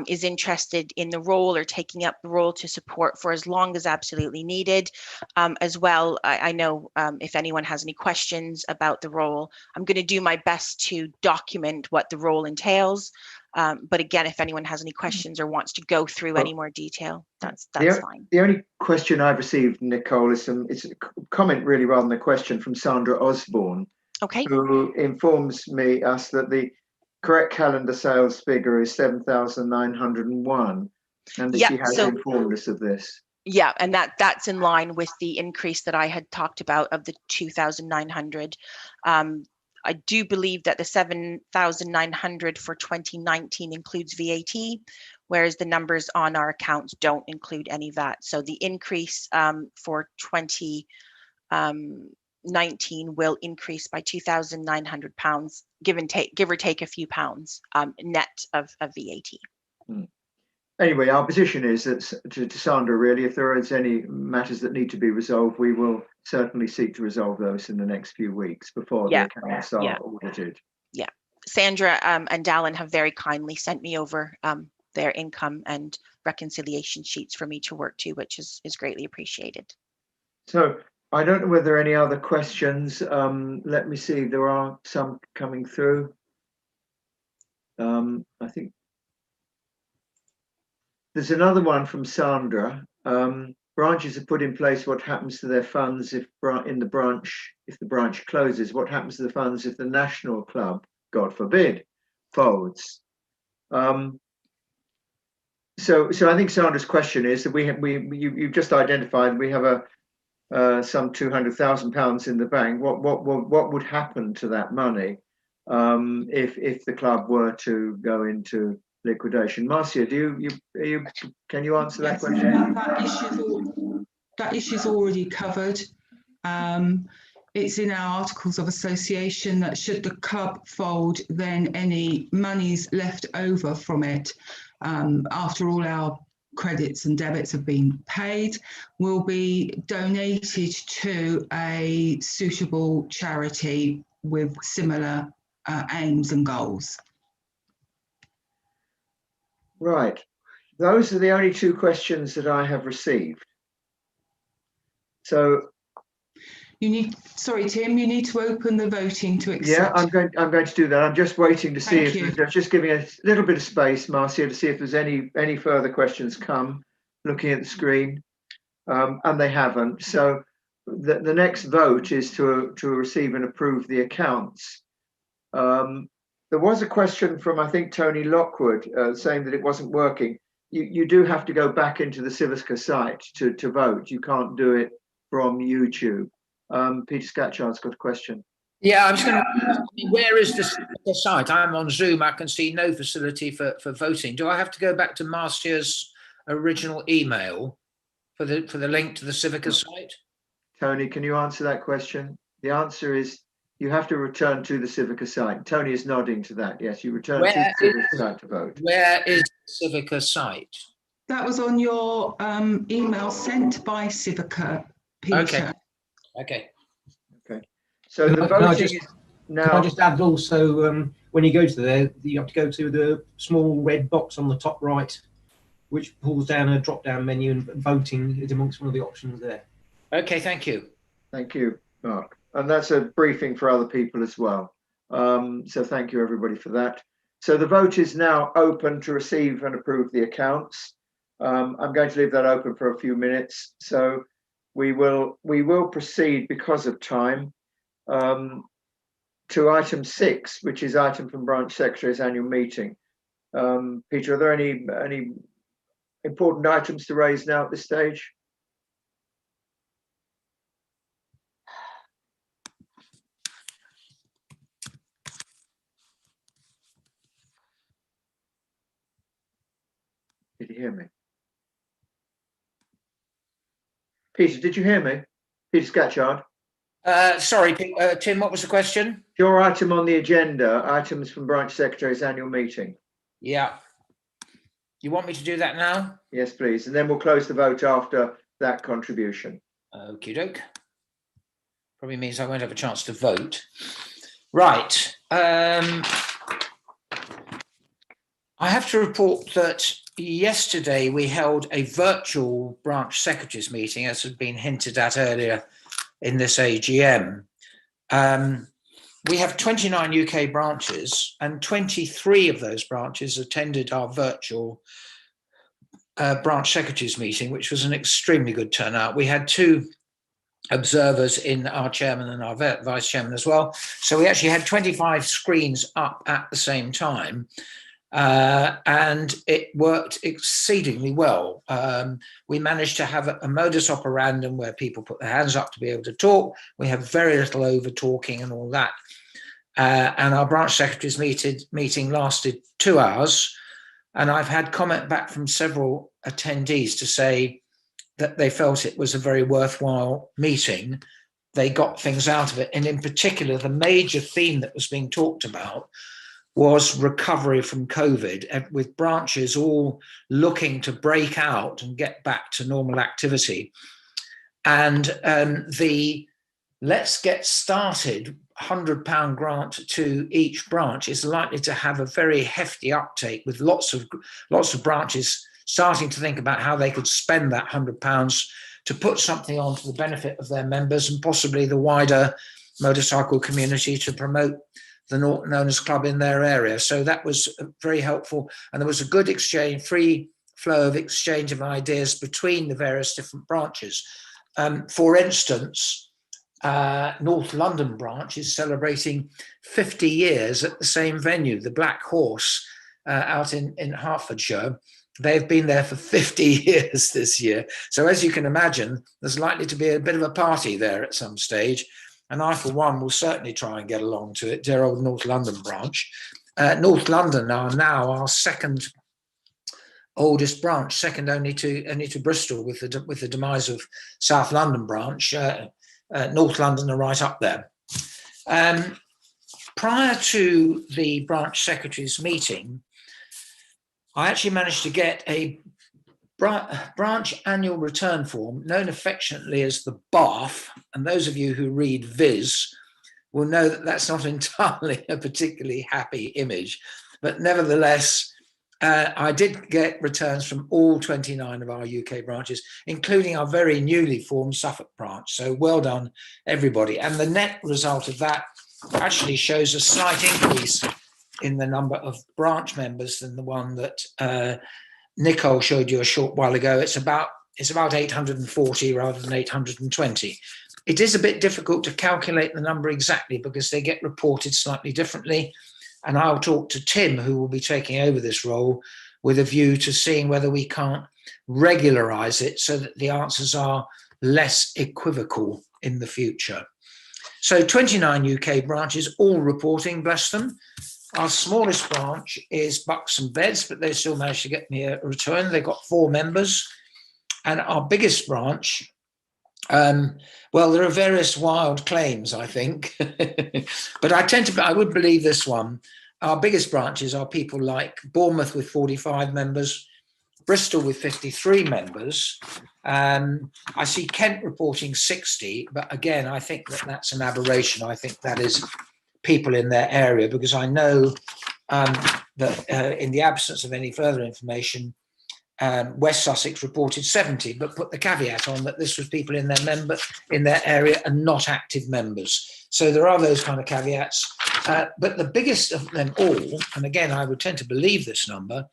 is interested in the role or taking up the role to support for as long as absolutely needed. As well, I know if anyone has any questions about the role, I'm going to do my best to document what the role entails. But again, if anyone has any questions or wants to go through any more detail, that's fine. The only question I've received, Nicole, is it's a comment really rather than a question from Sandra Osborne. Okay. Who informs us that the correct calendar sales figure is 7,901, and that she has informed us of this. Yeah, and that's in line with the increase that I had talked about of the 2,900. I do believe that the 7,900 for 2019 includes VAT, whereas the numbers on our accounts don't include any VAT. So the increase for 2019 will increase by £2,900, give or take a few pounds, net of VAT. Anyway, our position is that to Sandra, really, if there is any matters that need to be resolved, we will certainly seek to resolve those in the next few weeks before the accounts are audited. Yeah, Sandra and Dallin have very kindly sent me over their income and reconciliation sheets for me to work to, which is greatly appreciated. So I don't know whether there are any other questions. Let me see, there are some coming through. I think there's another one from Sandra. Branches have put in place what happens to their funds if the branch closes. What happens to the funds if the national club, God forbid, folds? So I think Sandra's question is that you've just identified we have some £200,000 in the bank. What would happen to that money if the club were to go into liquidation? Marcia, can you answer that question? That issue's already covered. It's in our articles of association that should the club fold, then any monies left over from it, after all our credits and debits have been paid, will be donated to a suitable charity with similar aims and goals. Right. Those are the only two questions that I have received. So sorry, Tim, you need to open the voting to accept. Yeah, I'm going to do that. I'm just waiting to see just giving a little bit of space, Marcia, to see if there's any further questions come, looking at the screen, and they haven't. So the next vote is to receive and approve the accounts. There was a question from, I think, Tony Lockwood saying that it wasn't working. You do have to go back into the Civica site to vote. You can't do it from YouTube. Peter Scatchard's got a question. Yeah, I'm just going to. Where is the site? I'm on Zoom. I can see no facility for voting. Do I have to go back to Marcia's original email for the link to the Civica site? Tony, can you answer that question? The answer is you have to return to the Civica site. Tony is nodding to that. Yes, you return to the Civica site to vote. Where is the Civica site? That was on your email sent by Civica, Peter. Okay. So the voting is now. Can I just add also, when you go to there, you have to go to the small red box on the top right, which pulls down a drop-down menu, and voting is amongst one of the options there. Okay, thank you. Thank you, Mark. And that's a briefing for other people as well. So thank you, everybody, for that. So the vote is now open to receive and approve the accounts. I'm going to leave that open for a few minutes. So we will proceed, because of time, to item 6, which is item from Branch Secretary's annual meeting. Peter, are there any important items to raise now at this stage? Did you hear me? Peter, did you hear me? Peter Scatchard. Sorry, Tim, what was the question? Your item on the agenda, items from Branch Secretary's annual meeting. Yeah. You want me to do that now? Yes, please. And then we'll close the vote after that contribution. Okie doke. Probably means I won't have a chance to vote. Right. I have to report that yesterday we held a virtual branch secretaries meeting, as had been hinted at earlier in this AGM. We have 29 UK branches, and 23 of those branches attended our virtual branch secretaries meeting, which was an extremely good turnout. We had 2 observers in our chairman and our vice chairman as well. So we actually had 25 screens up at the same time. And it worked exceedingly well. We managed to have a modus operandum where people put their hands up to be able to talk. We had very little over talking and all that. And our branch secretaries meeting lasted 2 hours. And I've had comment back from several attendees to say that they felt it was a very worthwhile meeting. They got things out of it. And in particular, the major theme that was being talked about was recovery from COVID, with branches all looking to break out and get back to normal activity. And the Let's Get Started £100 grant to each branch is likely to have a very hefty uptake, with lots of branches starting to think about how they could spend that £100 to put something on to the benefit of their members and possibly the wider motorcycle community to promote the Norton Owners Club in their area. So that was very helpful. And there was a good exchange, free flow of exchange of ideas between the various different branches. For instance, North London branch is celebrating 50 years at the same venue, the Black Horse, out in Hertfordshire. They've been there for 50 years this year. So as you can imagine, there's likely to be a bit of a party there at some stage. And I, for one, will certainly try and get along to it, dear old North London branch. North London are now our second oldest branch, second only to Bristol, with the demise of South London branch. North London are right up there. Prior to the branch secretaries meeting, I actually managed to get a branch annual return form, known affectionately as the BARF, and those of you who read Viz will know that that's not entirely a particularly happy image, but nevertheless, I did get returns from all 29 of our UK branches, including our very newly formed Suffolk branch. So well done, everybody. And the net result of that actually shows a slight increase in the number of branch members than the one that Nicole showed you a short while ago. It's about 840 rather than 820. It is a bit difficult to calculate the number exactly because they get reported slightly differently. And I'll talk to Tim, who will be taking over this role, with a view to seeing whether we can't regularize it so that the answers are less equivocal in the future. So 29 UK branches, all reporting, bless them. Our smallest branch is Bucks and Beds, but they still managed to get me a return. They've got 4 members. And our biggest branch, well, there are various wild claims, I think, but I would believe this one. Our biggest branches are people like Bournemouth with 45 members, Bristol with 53 members. I see Kent reporting 60, but again, I think that that's an aberration. I think that is people in their area, because I know that in the absence of any further information, West Sussex reported 70, but put the caveat on that this was people in their area and not active members. So there are those kind of caveats. But the biggest of them all, and again, I would tend to believe this number,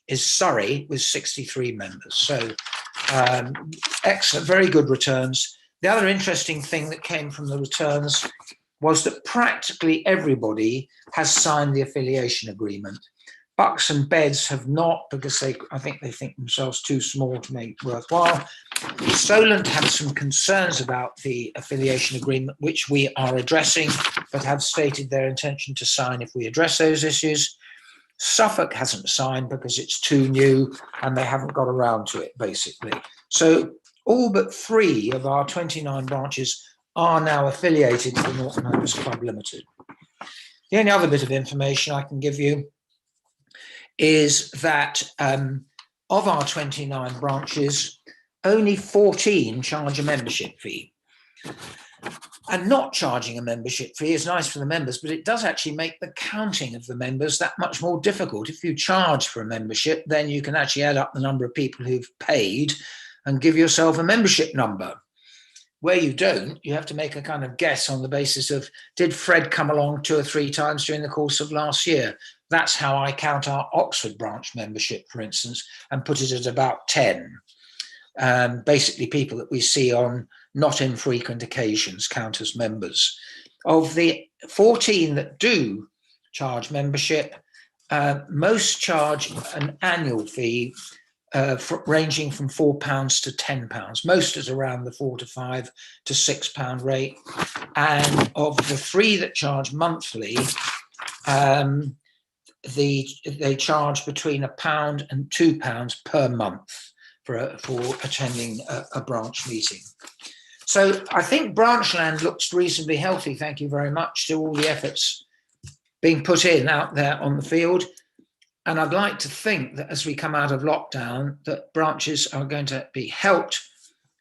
is Surrey with 63 members. So excellent, very good returns. The other interesting thing that came from the returns was that practically everybody has signed the affiliation agreement. Bucks and Beds have not, because I think they think themselves too small to make it worthwhile. Solent have some concerns about the affiliation agreement, which we are addressing, but have stated their intention to sign if we address those issues. Suffolk hasn't signed because it's too new and they haven't got around to it, basically. So all but 3 of our 29 branches are now affiliated to the Norton Owners Club Limited. The only other bit of information I can give you is that of our 29 branches, only 14 charge a membership fee. And not charging a membership fee is nice for the members, but it does actually make the counting of the members that much more difficult. If you charge for a membership, then you can actually add up the number of people who've paid and give yourself a membership number. Where you don't, you have to make a kind of guess on the basis of, did Fred come along 2 or 3 times during the course of last year? That's how I count our Oxford branch membership, for instance, and put it at about 10. Basically people that we see on not infrequent occasions count as members. Of the 14 that do charge membership, most charge an annual fee ranging from £4 to £10. Most is around the £4 to £5 to £6 rate. And of the 3 that charge monthly, they charge between £1 and £2 per month for attending a branch meeting. So I think Branchland looks reasonably healthy. Thank you very much to all the efforts being put in out there on the field. And I'd like to think that as we come out of lockdown, that branches are going to be helped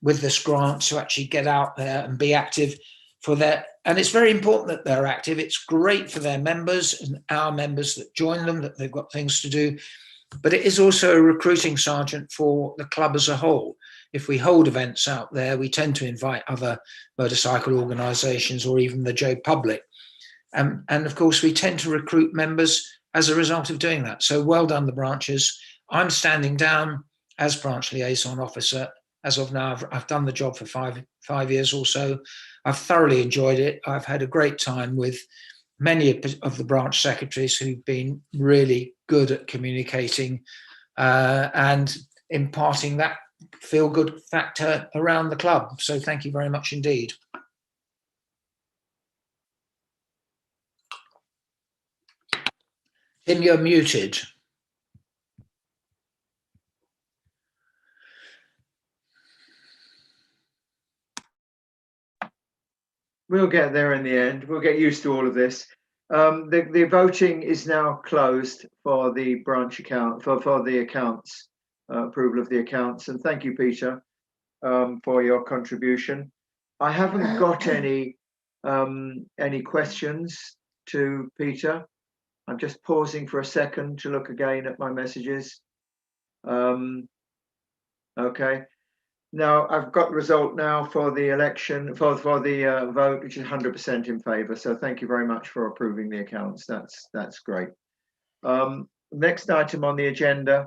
with this grant to actually get out there and be active for their, and it's very important that they're active. It's great for their members and our members that join them, that they've got things to do, but it is also a recruiting sergeant for the club as a whole. If we hold events out there, we tend to invite other motorcycle organisations or even the Joe Public. And of course, we tend to recruit members as a result of doing that. So well done, the branches. I'm standing down as branch liaison officer. As of now, I've done the job for five years or so. I've thoroughly enjoyed it. I've had a great time with many of the branch secretaries who've been really good at communicating and imparting that feel-good factor around the club. So thank you very much indeed. Tim, you're muted. We'll get there in the end. We'll get used to all of this. The voting is now closed for the branch account, for the accounts, approval of the accounts. And thank you, Peter, for your contribution. I haven't got any questions to Peter. I'm just pausing for a second to look again at my messages. Okay. Now I've got the result now for the election, for the vote, which is 100% in favour. So thank you very much for approving the accounts. That's great. Next item on the agenda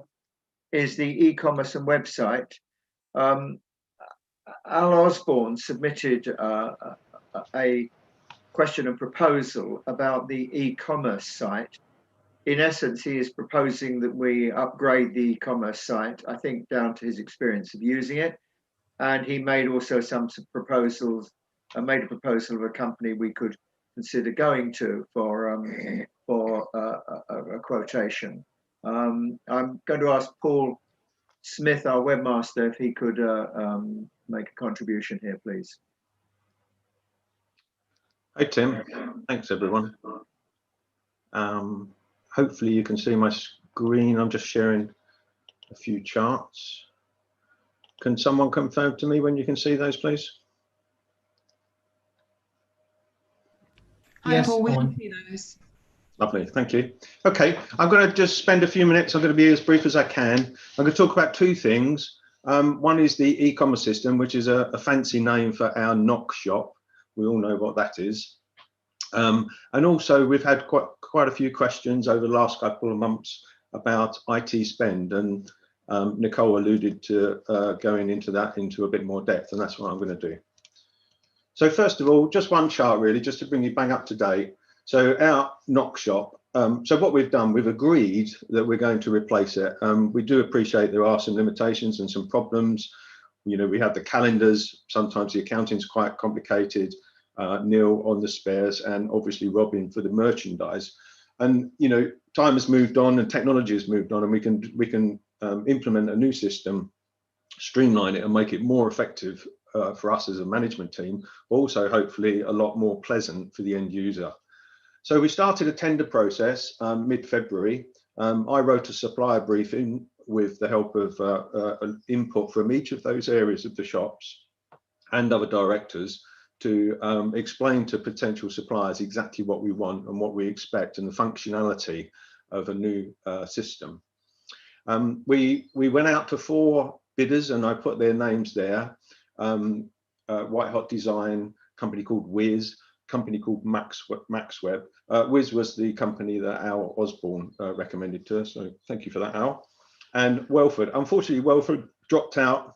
is the e-commerce and website. Al Osborne submitted a question and proposal about the e-commerce site. In essence, he is proposing that we upgrade the e-commerce site, I think down to his experience of using it. And he made also some proposals, made a proposal of a company we could consider going to for a quotation. I'm going to ask Paul Smith, our webmaster, if he could make a contribution here, please. Hi Tim, thanks everyone. Hopefully you can see my screen. I'm just sharing a few charts. Can someone confirm to me when you can see those, please? Hi, Paul, we can see those. Lovely, thank you. Okay, I'm going to just spend a few minutes. I'm going to be as brief as I can. I'm going to talk about 2 things. One is the e-commerce system, which is a fancy name for our NOC shop. We all know what that is. And also we've had quite a few questions over the last couple of months about IT spend, and Nicole alluded to going into that into a bit more depth, and that's what I'm going to do. So first of all, just one chart really, just to bring you bang up to date. So our NOC shop, so what we've done, we've agreed that we're going to replace it. We do appreciate there are some limitations and some problems. You know, we have the calendars, sometimes the accounting's quite complicated, Neil on the spares, and obviously Robin for the merchandise. And, you know, time has moved on and technology has moved on, and we can implement a new system, streamline it, and make it more effective for us as a management team, also hopefully a lot more pleasant for the end user. So we started a tender process mid-February. I wrote a supplier briefing with the help of input from each of those areas of the shops and other directors to explain to potential suppliers exactly what we want and what we expect and the functionality of a new system. We went out to 4 bidders, and I put their names there. White Hot Design, company called Wiz, company called Maxweb. Wiz was the company that Al Osborne recommended to us, so thank you for that, Al. And Welford. Unfortunately, Welford dropped out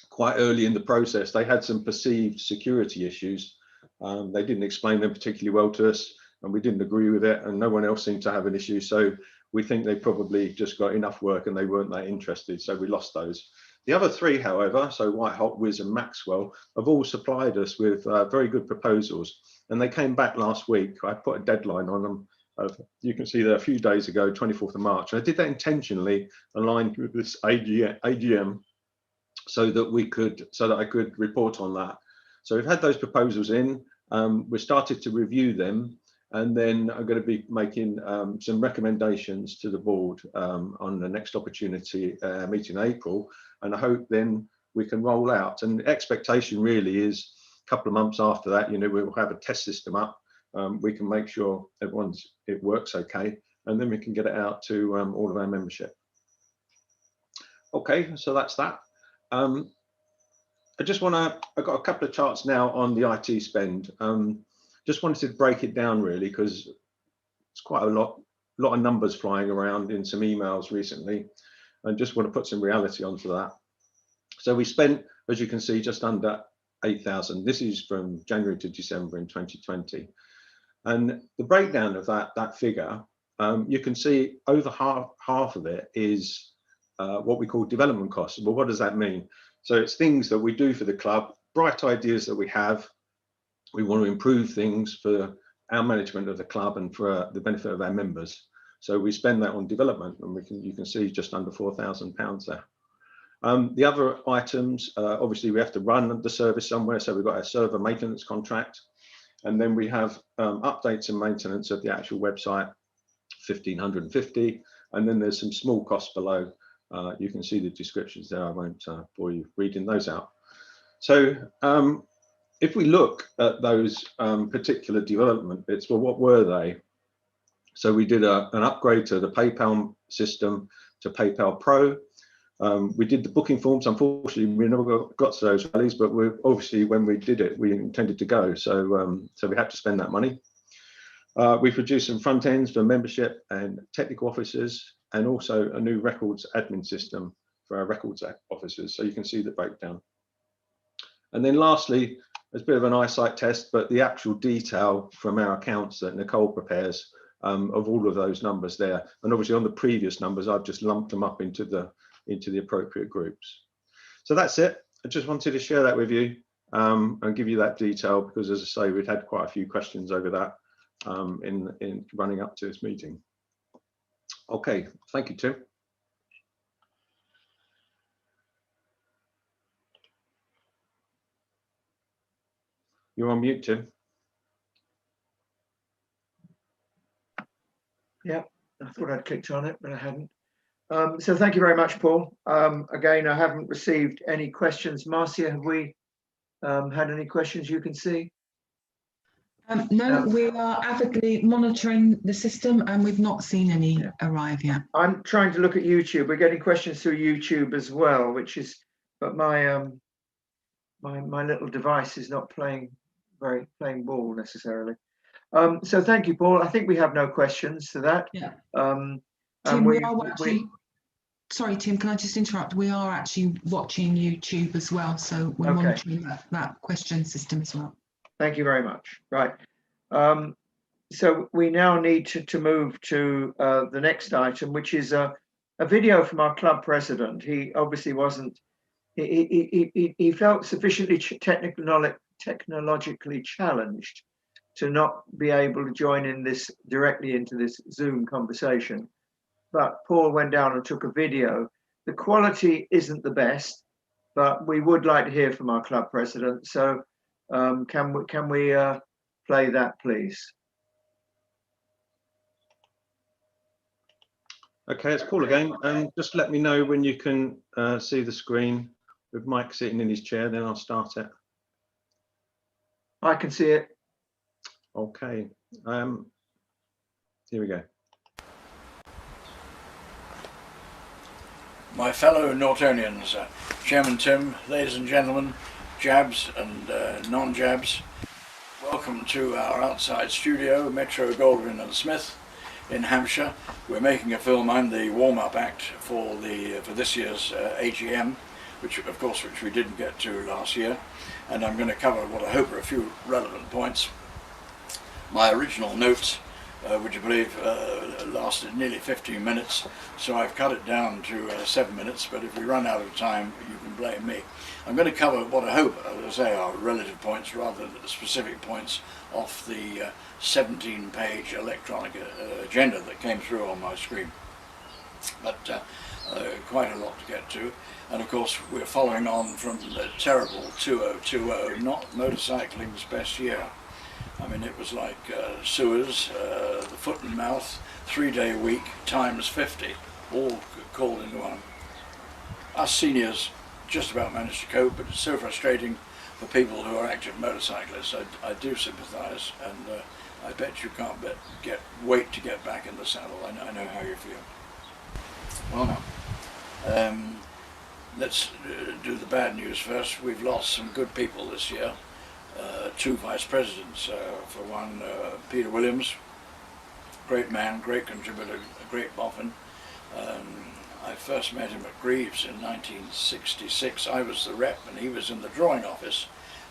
quite early in the process. They had some perceived security issues. They didn't explain them particularly well to us, and we didn't agree with it, and no one else seemed to have an issue. So we think they probably just got enough work and they weren't that interested, so we lost those. The other 3, however, so White Hot, Wiz and Maxwell, have all supplied us with very good proposals, and they came back last week. I put a deadline on them. You can see that a few days ago, 24th of March. I did that intentionally aligned with this AGM so that I could report on that. So we've had those proposals in. We started to review them, and then I'm going to be making some recommendations to the board on the next opportunity meeting in April, and I hope then we can roll out. And the expectation really is a couple of months after that, we'll have a test system up. We can make sure it works okay, and then we can get it out to all of our membership. Okay, so that's that. I've got a couple of charts now on the IT spend. Just wanted to break it down really, because it's quite a lot of numbers flying around in some emails recently, and just want to put some reality onto that. So we spent, as you can see, just under 8,000. This is from January to December in 2020. And the breakdown of that figure, you can see over half of it is what we call development costs. Well, what does that mean? So it's things that we do for the club, bright ideas that we have. We want to improve things for our management of the club and for the benefit of our members. So we spend that on development, and you can see just under £4,000 there. The other items, obviously we have to run the service somewhere. So we've got our server maintenance contract, and then we have updates and maintenance of the actual website, 1,550. And then there's some small costs below. You can see the descriptions there. I won't bore you reading those out. So if we look at those particular development bits, well, what were they? So we did an upgrade to the PayPal system to PayPal Pro. We did the booking forms. Unfortunately, we never got to those rallies, but obviously when we did it, we intended to go. So we had to spend that money. We produced some front ends for membership and technical officers, and also a new records admin system for our records officers. So you can see the breakdown. And then lastly, there's a bit of an eyesight test, but the actual detail from our accounts that Nicole prepares of all of those numbers there. And obviously on the previous numbers, I've just lumped them up into the appropriate groups. So that's it. I just wanted to share that with you and give you that detail, because as I say, we'd had quite a few questions over that in running up to this meeting. Okay, thank you, Tim. You're on mute, Tim. Yeah, I thought I'd clicked on it, but I hadn't. So thank you very much, Paul. Again, I haven't received any questions. Marcia, have we had any questions you can see? No, we are avidly monitoring the system, and we've not seen any arrive yet. I'm trying to look at YouTube. We're getting questions through YouTube as well, which is, but my my little device is not playing ball necessarily. So thank you, Paul. I think we have no questions to that. Yeah. Tim, sorry, Tim, can I just interrupt? We are actually watching YouTube as well, so we're monitoring that question system as well. Thank you very much. Right. So we now need to move to the next item, which is a video from our club president. He obviously wasn't, he felt sufficiently technologically challenged to not be able to join in this directly into this Zoom conversation. But Paul went down and took a video. The quality isn't the best, but we would like to hear from our club president. So can we play that, please? Okay, it's Paul again. Just let me know when you can see the screen with Mike sitting in his chair, then I'll start it. I can see it. Okay, here we go. My fellow Nortonians, Chairman Tim, ladies and gentlemen, jabs and non-jabs, welcome to our outside studio, Metro Goldwyn and Smith in Hampshire. We're making a film. I'm the warm-up act for this year's AGM, which we didn't get to last year, and I'm going to cover what I hope are a few relevant points. My original notes, would you believe, lasted nearly 15 minutes, so I've cut it down to 7 minutes, but if we run out of time, you can blame me. I'm going to cover what I hope, as I say, are relative points rather than specific points off the 17-page electronic agenda that came through on my screen. But quite a lot to get to, and of course we're following on from the terrible 2020, not motorcycling's best year. I mean, it was like sewers, the foot and mouth, 3-day week times 50, all called into one. Us seniors just about managed to cope, but it's so frustrating for people who are active motorcyclists. I do sympathise, and I bet you can't wait to get back in the saddle. I know how you feel. Well, now, let's do the bad news first. We've lost some good people this year. 2 vice presidents. For one, Peter Williams, great man, great contributor, a great boffin. I first met him at Greaves in 1966. I was the rep and he was in the drawing office,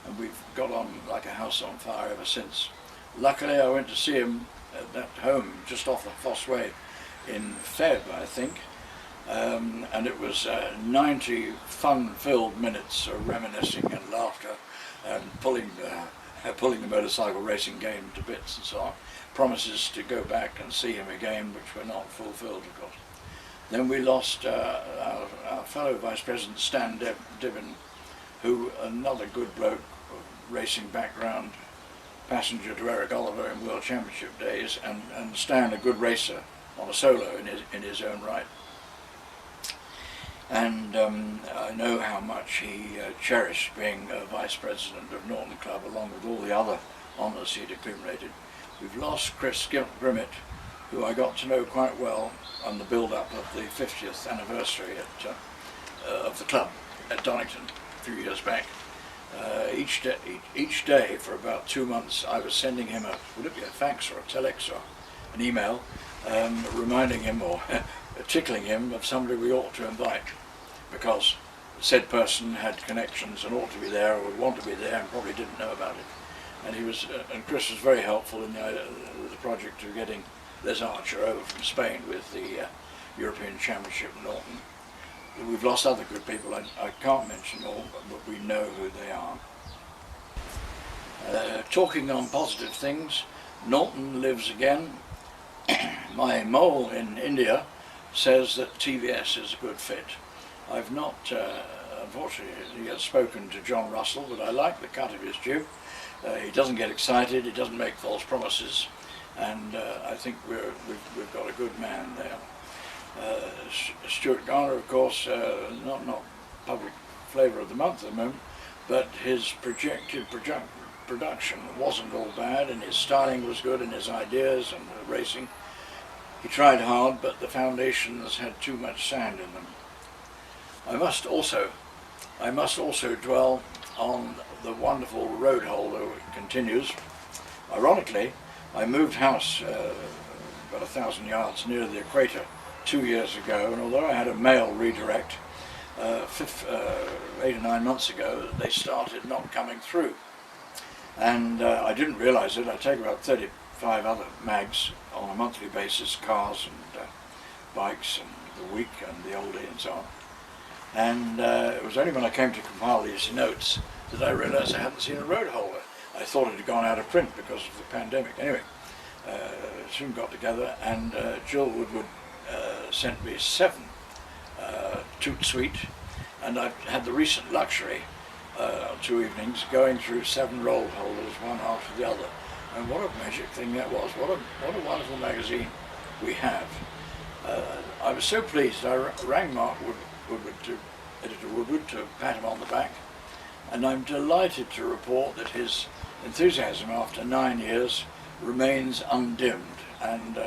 and we've got on like a house on fire ever since. Luckily, I went to see him at that home just off the Foss Way in Feb, I think, and it was 90 fun-filled minutes of reminiscing and laughter and pulling the motorcycle racing game to bits and so on. Promises to go back and see him again, which were not fulfilled, of course. Then we lost our fellow Vice President Stan Dibben, who, another good bloke, racing background, passenger to Eric Oliver in World Championship days, and Stan a good racer on a solo in his own right. And I know how much he cherished being Vice President of Norton Club, along with all the other honours he'd accumulated. We've lost Chris Grimmett, who I got to know quite well on the build-up of the 50th anniversary of the club at Donington a few years back. Each day for about 2 months, I was sending him would it be a fax or a telex or an email, reminding him or tickling him of somebody we ought to invite, because said person had connections and ought to be there or would want to be there and probably didn't know about it. And and Chris was very helpful in the project of getting Les Archer over from Spain with the European Championship in Norton. We've lost other good people. I can't mention all, but we know who they are. Talking on positive things, Norton lives again. My mole in India says that TVS is a good fit. I've not, unfortunately, yet spoken to John Russell, but I like the cut of his jib. He doesn't get excited, he doesn't make false promises, and I think we've got a good man there. Stuart Garner, of course, not public flavour of the month at the moment, but his projected production wasn't all bad, and his styling was good, and his ideas and the racing. He tried hard, but the foundations had too much sand in them. I must also dwell on the wonderful road holder that continues. Ironically, I moved house about 1,000 yards near the equator 2 years ago, and although I had a mail redirect 8 or 9 months ago, they started not coming through. And I didn't realize it. I take about 35 other mags on a monthly basis, cars and bikes and the week and the oldie and so on. And it was only when I came to compile these notes that I realized I hadn't seen a road holder. I thought it had gone out of print because of the pandemic. Anyway, soon got together, and Jill Woodward sent me 7 toot sweet, and I've had the recent luxury 2 evenings going through 7 roll holders, one after the other. And what a magic thing that was. What a wonderful magazine we have. I was so pleased. I rang Mark Woodward, Editor Woodward, to pat him on the back, and I'm delighted to report that his enthusiasm after 9 years remains undimmed. And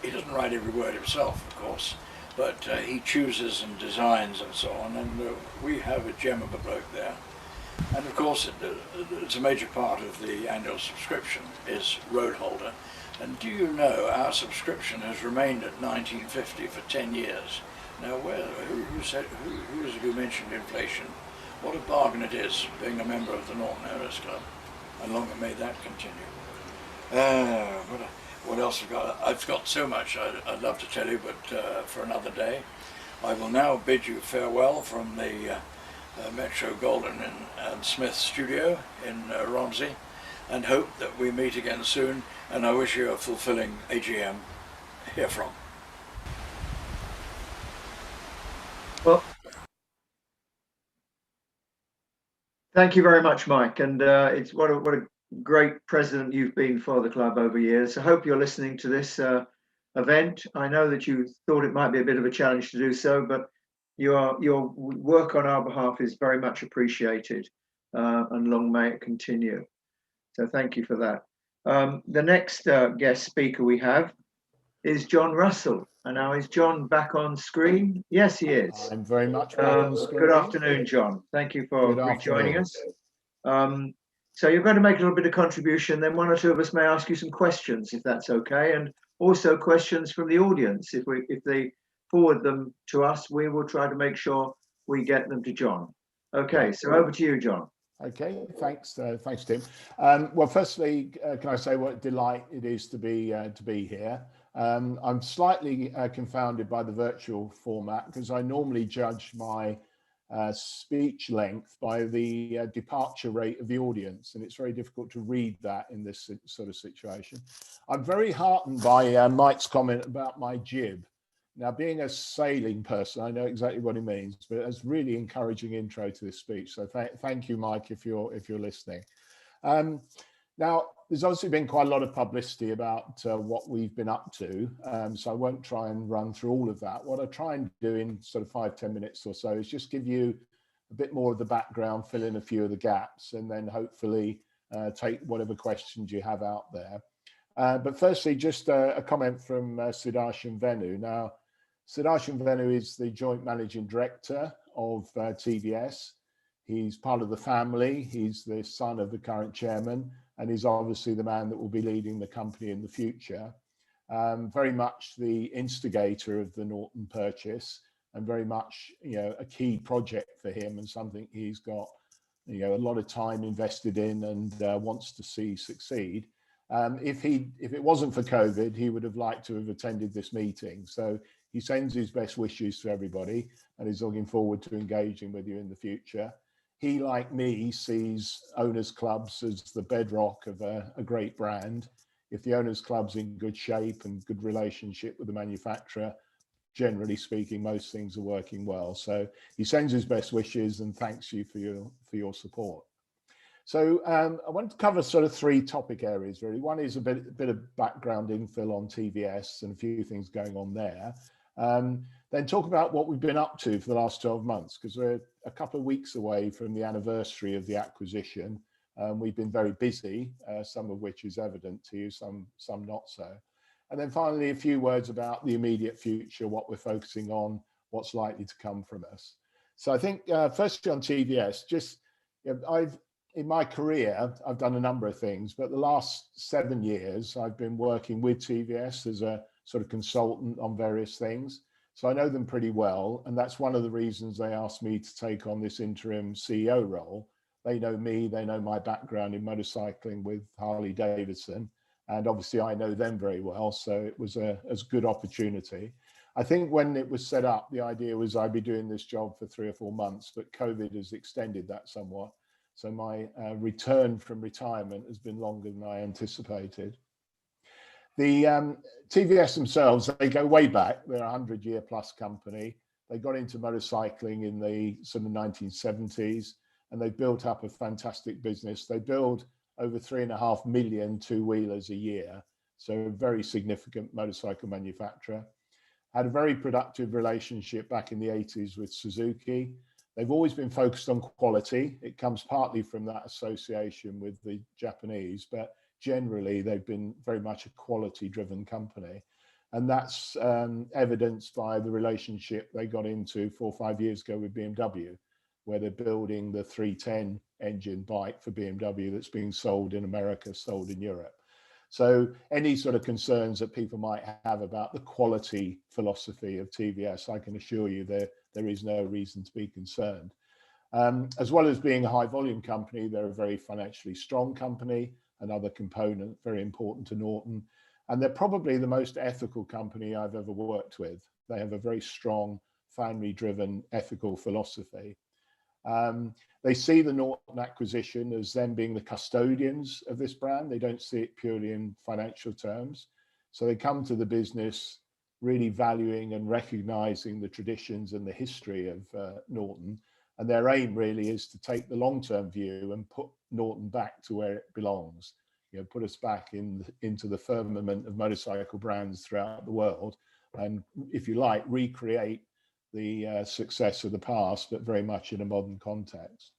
he doesn't write every word himself, of course, but he chooses and designs and so on, and we have a gem of a bloke there. And of course, it's a major part of the annual subscription is Road Holder. And do you know, our subscription has remained at $19.50 for 10 years. Now, who is it who mentioned inflation? What a bargain it is, being a member of the Norton Owners Club. And long may that continue. What else have I got? I've got so much I'd love to tell you, but for another day. I will now bid you farewell from the Metro Goldwyn and Smith studio in Romsey, and hope that we meet again soon, and I wish you a fulfilling AGM herefrom. Well, thank you very much, Mike, and it's what a great president you've been for the club over years. I hope you're listening to this event. I know that you thought it might be a bit of a challenge to do so, but your work on our behalf is very much appreciated, and long may it continue. So thank you for that. The next guest speaker we have is John Russell. And now, is John back on screen? Yes, he is. I'm very much back on screen. Good afternoon, John. Thank you for rejoining us. So you're going to make a little bit of contribution, then 1 or 2 of us may ask you some questions, if that's okay, and also questions from the audience. If they forward them to us, we will try to make sure we get them to John. Okay, so over to you, John. Okay, thanks, Tim. Well, firstly, can I say what a delight it is to be here. I'm slightly confounded by the virtual format because I normally judge my speech length by the departure rate of the audience, and it's very difficult to read that in this sort of situation. I'm very heartened by Mike's comment about my jib. Now, being a sailing person, I know exactly what he means, but it's a really encouraging intro to this speech. So thank you, Mike, if you're listening. Now, there's obviously been quite a lot of publicity about what we've been up to, so I won't try and run through all of that. What I try and do in sort of 5-10 minutes or so is just give you a bit more of the background, fill in a few of the gaps, and then hopefully take whatever questions you have out there. But firstly, just a comment from Sudarshan Venu. Now, Sudarshan Venu is the Joint Managing Director of TVS. He's part of the family. He's the son of the current chairman, and he's obviously the man that will be leading the company in the future. Very much the instigator of the Norton purchase, and very much, a key project for him and something he's got, a lot of time invested in and wants to see succeed. If it wasn't for COVID, he would have liked to have attended this meeting. So he sends his best wishes to everybody and is looking forward to engaging with you in the future. He, like me, sees owners' clubs as the bedrock of a great brand. If the owners' club's in good shape and good relationship with the manufacturer, generally speaking, most things are working well. So he sends his best wishes and thanks you for your support. So I want to cover sort of 3 topic areas, really. One is a bit of background infill on TVS and a few things going on there. Then talk about what we've been up to for the last 12 months, because we're a couple of weeks away from the anniversary of the acquisition. We've been very busy, some of which is evident to you, some not so. And then finally, a few words about the immediate future, what we're focusing on, what's likely to come from us. So I think firstly on TVS, in my career, I've done a number of things, but the last 7 years, I've been working with TVS as a sort of consultant on various things. So I know them pretty well. And that's one of the reasons they asked me to take on this interim CEO role. They know me, they know my background in motorcycling with Harley Davidson. And obviously I know them very well. So it was a good opportunity. I think when it was set up, the idea was I'd be doing this job for 3 or 4 months, but COVID has extended that somewhat. So my return from retirement has been longer than I anticipated. The TVS themselves, they go way back. They're a 100-year-plus company. They got into motorcycling in the sort of 1970s, and they built up a fantastic business. They build over 3.5 million two-wheelers a year, so a very significant motorcycle manufacturer. Had a very productive relationship back in the 80s with Suzuki. They've always been focused on quality. It comes partly from that association with the Japanese, but generally they've been very much a quality-driven company. And that's evidenced by the relationship they got into 4 or 5 years ago with BMW, where they're building the 310 engine bike for BMW that's being sold in America, sold in Europe. So any sort of concerns that people might have about the quality philosophy of TVS, I can assure you there is no reason to be concerned. As well as being a high volume company, they're a very financially strong company, another component very important to Norton. And they're probably the most ethical company I've ever worked with. They have a very strong, family-driven ethical philosophy. They see the Norton acquisition as them being the custodians of this brand. They don't see it purely in financial terms. So they come to the business really valuing and recognizing the traditions and the history of Norton. And their aim really is to take the long-term view and put Norton back to where it belongs. You know, put us back into the firmament of motorcycle brands throughout the world. And if you like, recreate the success of the past, but very much in a modern context.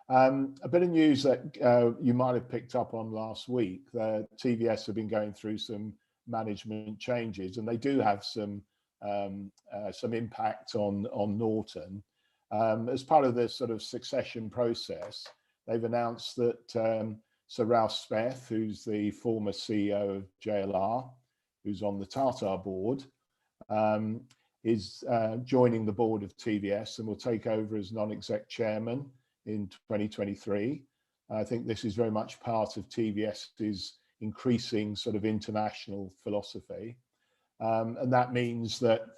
A bit of news that you might have picked up on last week, TVS have been going through some management changes, and they do have some impact on Norton. As part of this sort of succession process, they've announced that Sir Ralph Speth, who's the former CEO of JLR, who's on the Tata board, is joining the board of TVS and will take over as non-exec chairman in 2023. I think this is very much part of TVS's increasing sort of international philosophy. And that means that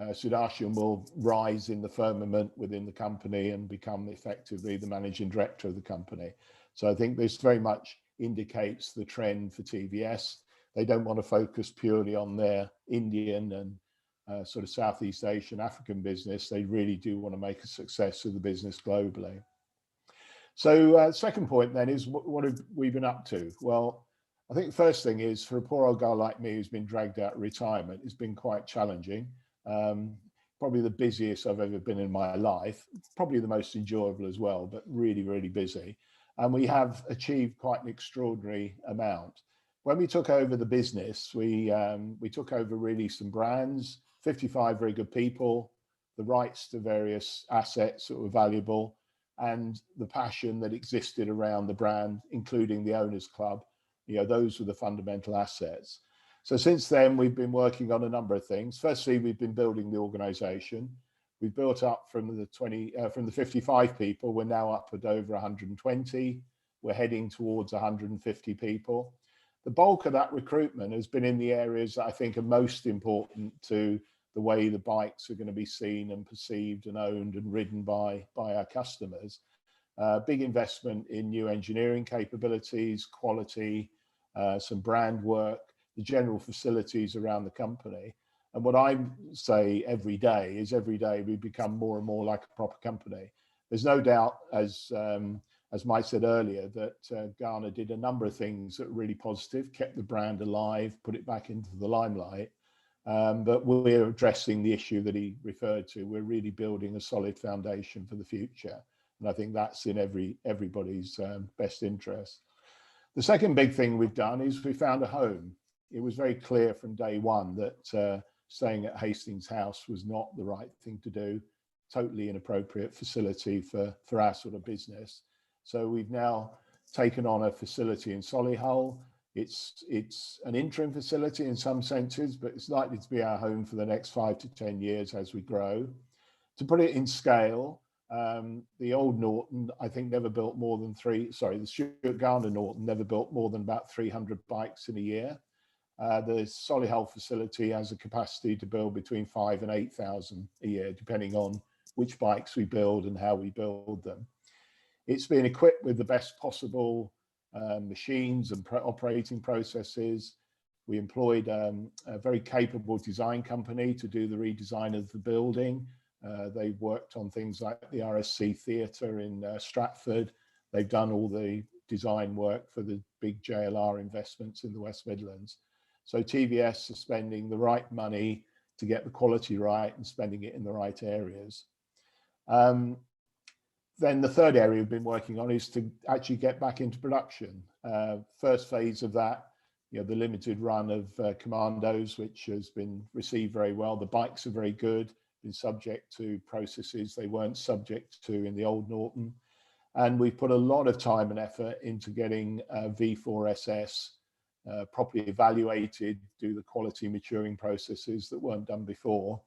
Sudarshan will rise in the firmament within the company and become effectively the managing director of the company. So I think this very much indicates the trend for TVS. They don't want to focus purely on their Indian and sort of Southeast Asian, African business. They really do want to make a success of the business globally. So second point then is what have we been up to? Well, I think the first thing is for a poor old guy like me who's been dragged out of retirement, it's been quite challenging. Probably the busiest I've ever been in my life, probably the most enjoyable as well, but really, really busy. And we have achieved quite an extraordinary amount. When we took over the business, we took over really some brands, 55 very good people, the rights to various assets that were valuable, and the passion that existed around the brand, including the owners club. You know, those were the fundamental assets. So since then, we've been working on a number of things. Firstly, we've been building the organization. We've built up from the 55 people, we're now up at over 120. We're heading towards 150 people. The bulk of that recruitment has been in the areas that I think are most important to the way the bikes are going to be seen and perceived and owned and ridden by our customers. Big investment in new engineering capabilities, quality, some brand work, the general facilities around the company. And what I say every day is every day we become more and more like a proper company. There's no doubt, as Mike said earlier, that Ghana did a number of things that were really positive, kept the brand alive, put it back into the limelight. But we're addressing the issue that he referred to. We're really building a solid foundation for the future. And I think that's in everybody's best interest. The second big thing we've done is we found a home. It was very clear from day one that staying at Hastings House was not the right thing to do. Totally inappropriate facility for our sort of business. So we've now taken on a facility in Solihull. It's an interim facility in some senses, but it's likely to be our home for the next 5 to 10 years as we grow. To put it in scale, the old Norton, I think, never built more than the Stuart Gardner Norton never built more than about 300 bikes in a year. The Solihull facility has a capacity to build between 5,000 and 8,000 a year, depending on which bikes we build and how we build them. It's been equipped with the best possible machines and operating processes. We employed a very capable design company to do the redesign of the building. They've worked on things like the RSC Theatre in Stratford. They've done all the design work for the big JLR investments in the West Midlands. So TVS is spending the right money to get the quality right and spending it in the right areas. Then the third area we've been working on is to actually get back into production. First phase of that, you know, the limited run of Commandos, which has been received very well. The bikes are very good, been subject to processes they weren't subject to in the old Norton. And we've put a lot of time and effort into getting V4SS properly evaluated, do the quality maturing processes that weren't done before.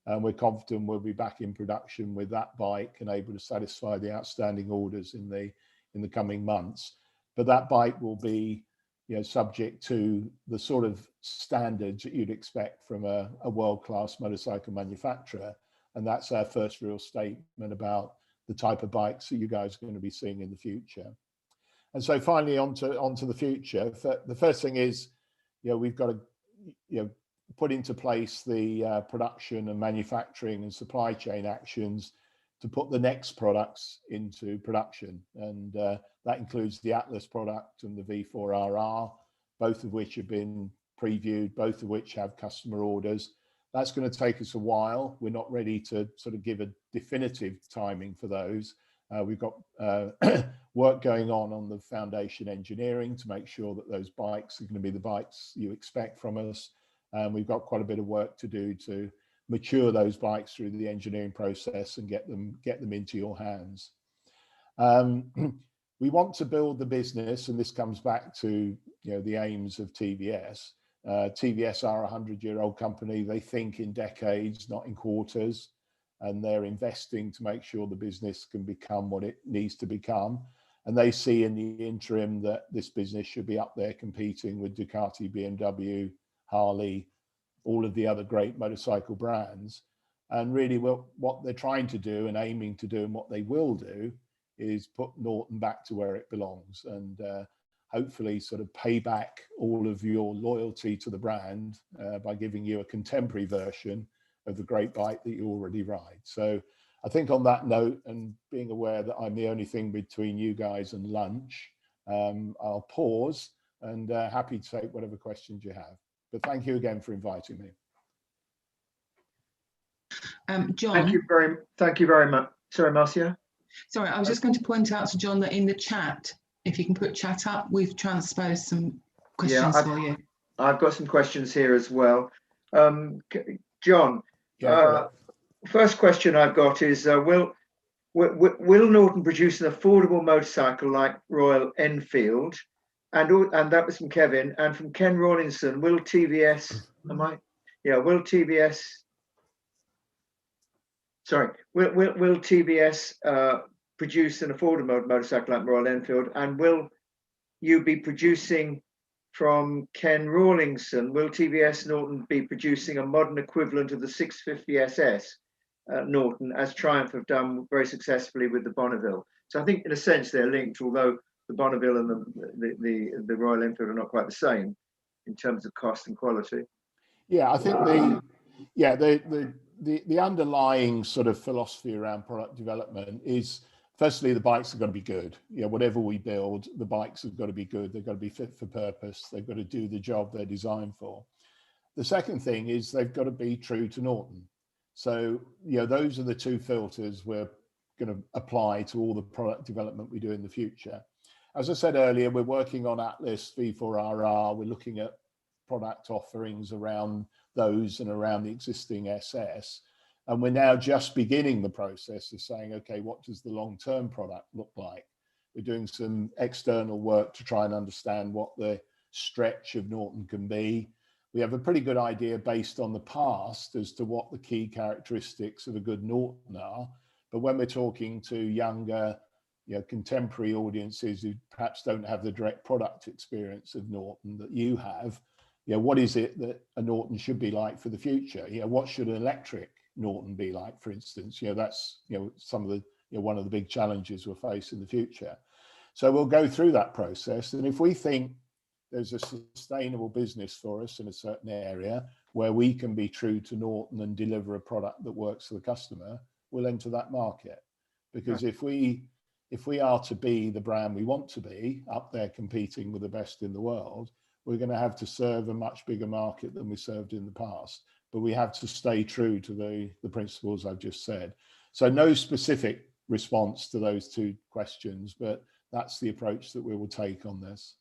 And we're confident we'll be back in production with that bike and able to satisfy the outstanding orders in the coming months. But that bike will be, you know, subject to the sort of standards that you'd expect from a world-class motorcycle manufacturer. And that's our first real statement about the type of bikes that you guys are going to be seeing in the future. And so finally onto the future. The first thing is, you know, we've got to, you know, put into place the production and manufacturing and supply chain actions to put the next products into production. And that includes the Atlas product and the V4RR, both of which have been previewed, both of which have customer orders. That's going to take us a while. We're not ready to sort of give a definitive timing for those. We've got work going on the foundation engineering to make sure that those bikes are going to be the bikes you expect from us. We've got quite a bit of work to do to mature those bikes through the engineering process and get them into your hands. We want to build the business, and this comes back to, you know, the aims of TVS. TVS are a 100-year-old company. They think in decades, not in quarters, and they're investing to make sure the business can become what it needs to become. And they see in the interim that this business should be up there competing with Ducati, BMW, Harley, all of the other great motorcycle brands. And really what they're trying to do and aiming to do and what they will do is put Norton back to where it belongs, and hopefully sort of pay back all of your loyalty to the brand by giving you a contemporary version of the great bike that you already ride. So I think on that note, and being aware that I'm the only thing between you guys and lunch, I'll pause and happy to take whatever questions you have. But thank you again for inviting me. John. Thank you very much. Sorry, Marcia. Sorry, I was just going to point out to John that in the chat, if you can put chat up, we've transposed some questions for you. I've got some questions here as well. John, first question I've got is, will Norton produce an affordable motorcycle like Royal Enfield? And that was from Kevin. And from Ken Rawlinson, will TVS, will TVS produce an affordable motorcycle like Royal Enfield? And will you be producing, from Ken Rawlinson, will TVS Norton be producing a modern equivalent of the 650 SS Norton, as Triumph have done very successfully with the Bonneville? So I think in a sense they're linked, although the Bonneville and the Royal Enfield are not quite the same in terms of cost and quality. Yeah, I think the underlying sort of philosophy around product development is, firstly, the bikes are going to be good. You know, whatever we build, the bikes have got to be good. They've got to be fit for purpose. They've got to do the job they're designed for. The second thing is they've got to be true to Norton. So, you know, those are the two filters we're going to apply to all the product development we do in the future. As I said earlier, we're working on Atlas V4RR. We're looking at product offerings around those and around the existing SS. And we're now just beginning the process of saying, okay, what does the long-term product look like? We're doing some external work to try and understand what the stretch of Norton can be. We have a pretty good idea based on the past as to what the key characteristics of a good Norton are. But when we're talking to younger, you know, contemporary audiences who perhaps don't have the direct product experience of Norton that you have, you know, what is it that a Norton should be like for the future? You know, what should an electric Norton be like, for instance? That's some of the one of the big challenges we'll face in the future. So we'll go through that process, and if we think there's a sustainable business for us in a certain area where we can be true to Norton and deliver a product that works for the customer, we'll enter that market. Because if we are to be the brand we want to be, up there competing with the best in the world, we're going to have to serve a much bigger market than we served in the past. But we have to stay true to the principles I've just said. So no specific response to those two questions, but that's the approach that we will take on this.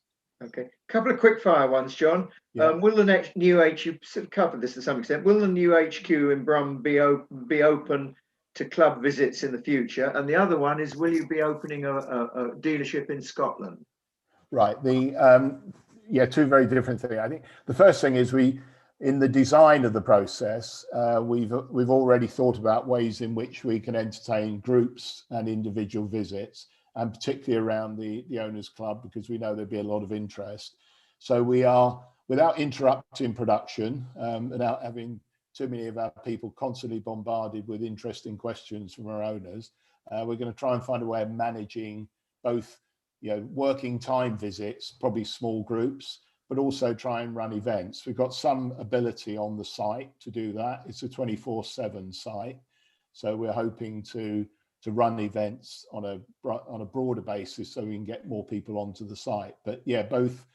Okay, couple of quick fire ones, John. Yeah. Will the next new you sort of covered this to some extent, will the new HQ in Brum be open to club visits in the future? And the other one is, will you be opening a dealership in Scotland? Right, two very different things. I think the first thing is in the design of the process, we've already thought about ways in which we can entertain groups and individual visits, and particularly around the owners club, because we know there'd be a lot of interest. So we are, without interrupting production, without having too many of our people constantly bombarded with interesting questions from our owners, we're going to try and find a way of managing both working time visits, probably small groups, but also try and run events. We've got some ability on the site to do that. It's a 24/7 site, so we're hoping to run events on a broader basis so we can get more people onto the site. But yeah, both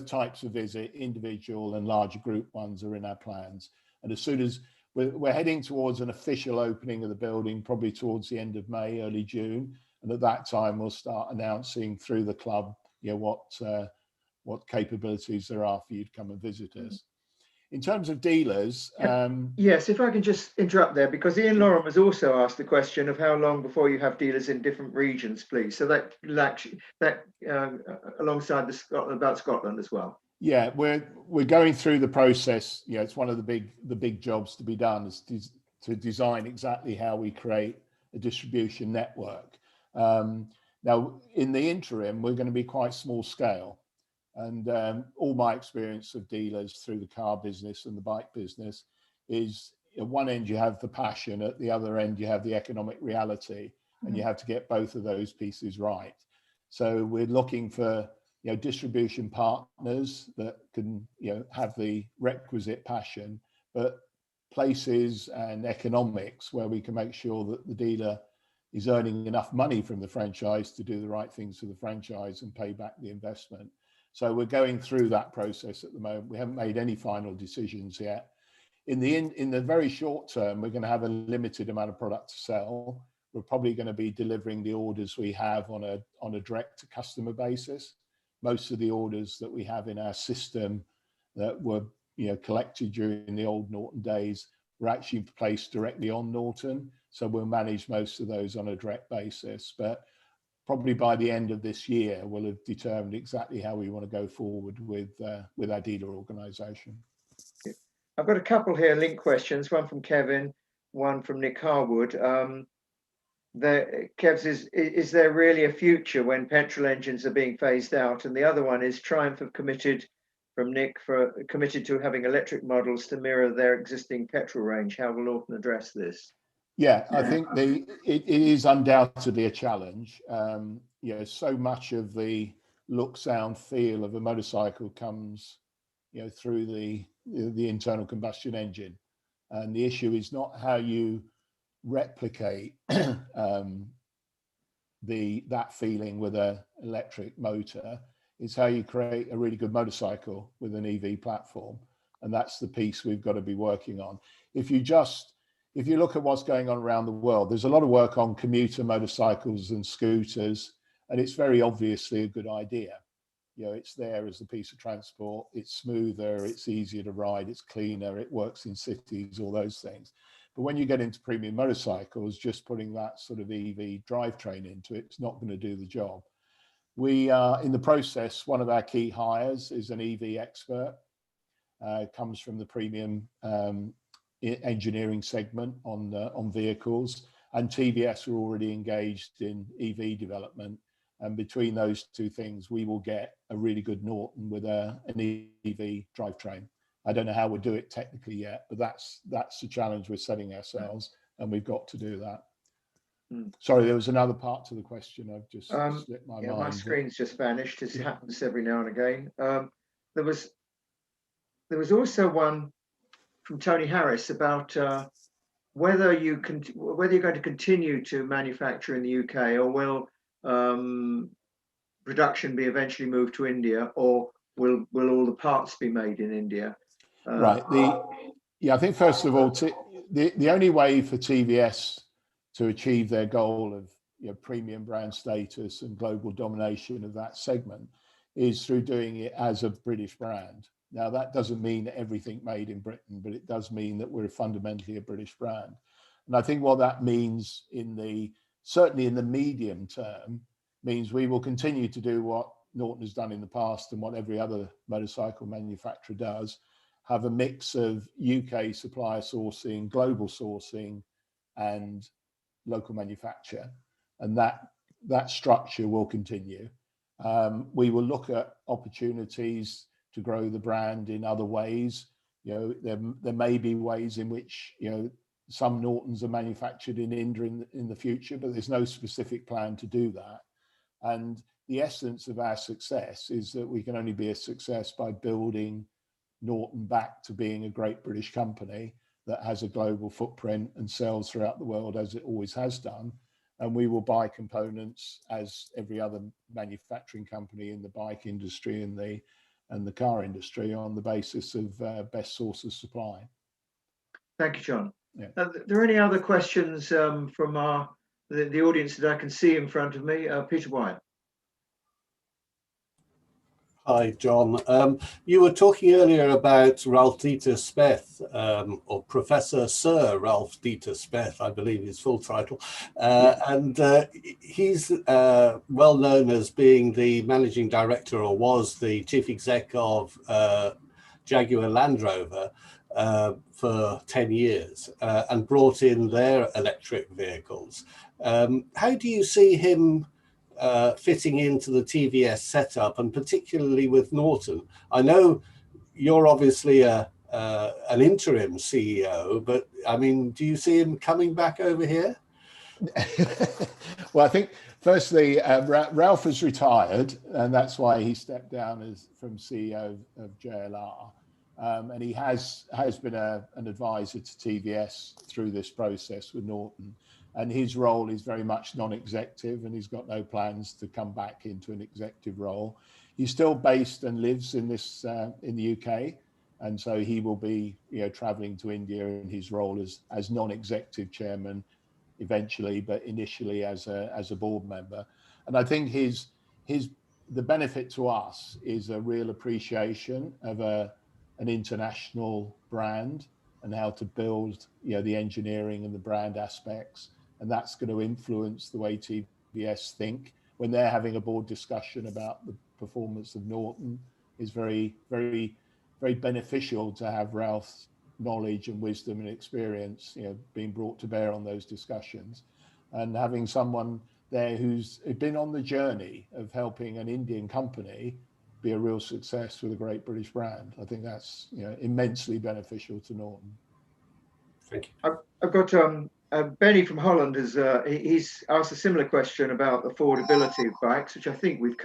types of visit, individual and larger group ones, are in our plans. And as soon as we're heading towards an official opening of the building, probably towards the end of May, early June, and at that time we'll start announcing through the club what capabilities there are for you to come and visit us. In terms of dealers, yes, if I can just interrupt there, because Ian Loram has also asked the question of how long before you have dealers in different regions, please. So that alongside about Scotland as well. Yeah, we're going through the process. It's one of the big jobs to be done, is to design exactly how we create a distribution network. Now, in the interim, we're going to be quite small scale. And all my experience of dealers through the car business and the bike business is, at one end you have the passion, at the other end you have the economic reality, and you have to get both of those pieces right. So we're looking for distribution partners that can have the requisite passion, but places and economics where we can make sure that the dealer is earning enough money from the franchise to do the right things for the franchise and pay back the investment. So we're going through that process at the moment. We haven't made any final decisions yet. In the very short term, we're going to have a limited amount of product to sell. We're probably going to be delivering the orders we have on a direct to customer basis. Most of the orders that we have in our system that were collected during the old Norton days were actually placed directly on Norton. So we'll manage most of those on a direct basis. But probably by the end of this year, we'll have determined exactly how we want to go forward with our dealer organisation. I've got a couple here, link questions, one from Kevin, one from Nick Harwood. Kev's is there really a future when petrol engines are being phased out? And the other one is Triumph have committed, from Nick, committed to having electric models to mirror their existing petrol range. How will Norton address this? Yeah, I think it is undoubtedly a challenge. So much of the look, sound, feel of a motorcycle comes, through the internal combustion engine, and the issue is not how you replicate that feeling with an electric motor. It's how you create a really good motorcycle with an EV platform, and that's the piece we've got to be working on. If you look at what's going on around the world, there's a lot of work on commuter motorcycles and scooters, and it's very obviously a good idea. It's there as a piece of transport. It's smoother, it's easier to ride, it's cleaner, it works in cities, all those things. But when you get into premium motorcycles, just putting that sort of EV drivetrain into it's not going to do the job. We are in the process. One of our key hires is an EV expert. Comes from the premium engineering segment on vehicles, and TVS are already engaged in EV development, and between those two things we will get a really good Norton with an EV drivetrain, I don't know how we'll do it technically yet, but that's the challenge we're setting ourselves, and we've got to do that. Sorry, there was another part to the question. I've just slipped my mind. My screen's just vanished. This happens every now and again. There was also one from Tony Harris about whether you're going to continue to manufacture in the UK, or will production be eventually moved to India, or will all the parts be made in India? Right. I think first of all, the only way for TVS to achieve their goal of premium brand status and global domination of that segment is through doing it as a British brand. Now, that doesn't mean everything made in Britain, but it does mean that we're fundamentally a British brand. And I think what that means certainly in the medium term, means we will continue to do what Norton has done in the past and what every other motorcycle manufacturer does, have a mix of UK supplier sourcing, global sourcing, and local manufacture. And that structure will continue. We will look at opportunities to grow the brand in other ways. There may be ways in which some Nortons are manufactured in India in the future, but there's no specific plan to do that. And the essence of our success is that we can only be a success by building Norton back to being a great British company that has a global footprint and sells throughout the world as it always has done. And we will buy components as every other manufacturing company in the bike industry and the car industry on the basis of best source of supply. Thank you, John. Yeah. Are there any other questions from the audience that I can see in front of me? Peter White. Hi, John. You were talking earlier about Ralph Dieter Speth, or Professor Sir Ralph Dieter Speth, I believe his full title. And he's well known as being the managing director, or was the chief exec of Jaguar Land Rover for 10 years and brought in their electric vehicles. How do you see him fitting into the TVS setup, and particularly with Norton? I know you're obviously an interim CEO, but I mean, do you see him coming back over here? Well, I think firstly, Ralph has retired, and that's why he stepped down from CEO of JLR. And he has been an advisor to TVS through this process with Norton. And his role is very much non-executive, and he's got no plans to come back into an executive role. He's still based and lives in the UK, and so he will be traveling to India in his role as non-executive chairman eventually, but initially as a board member. And I think the benefit to us is a real appreciation of an international brand and how to build the engineering and the brand aspects. And that's going to influence the way TVS think when they're having a board discussion about the performance of Norton. Is very, very, very beneficial to have Ralph's knowledge and wisdom and experience, being brought to bear on those discussions, and having someone there who's been on the journey of helping an Indian company be a real success with a great British brand. I think that's immensely beneficial to Norton. Thank you. I've got Benny from Holland he's asked a similar question about affordability of bikes, which I think you've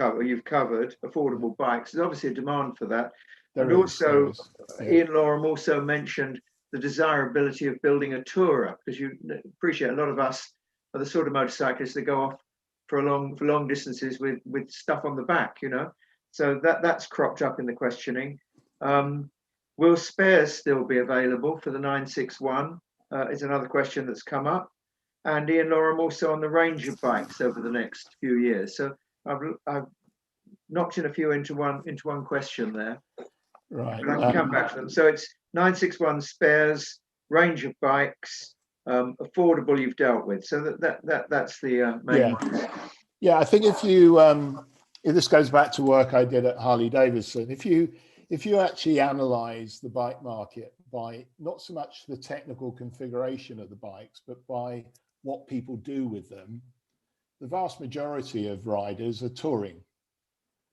covered. Affordable bikes. There's obviously a demand for that. Ian Loram also mentioned the desirability of building a tourer, because you appreciate a lot of us are the sort of motorcyclists that go off for long distances with stuff on the back, So that's cropped up in the questioning. Will spares still be available for the 961? Is another question that's come up. And Ian Loram also on the range of bikes over the next few years. So I've knocked in a few into one question there. Right. But I can come back to them. So it's 961 spares, range of bikes, affordable you've dealt with. So that's the main ones. Yeah, I think if this goes back to work I did at Harley Davidson, if you actually analyze the bike market by not so much the technical configuration of the bikes, but by what people do with them, the vast majority of riders are touring.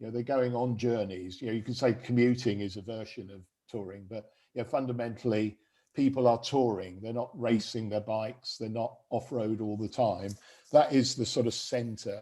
They're going on journeys. You can say commuting is a version of touring, but fundamentally people are touring, they're not racing their bikes, they're not off-road all the time. That is the sort of center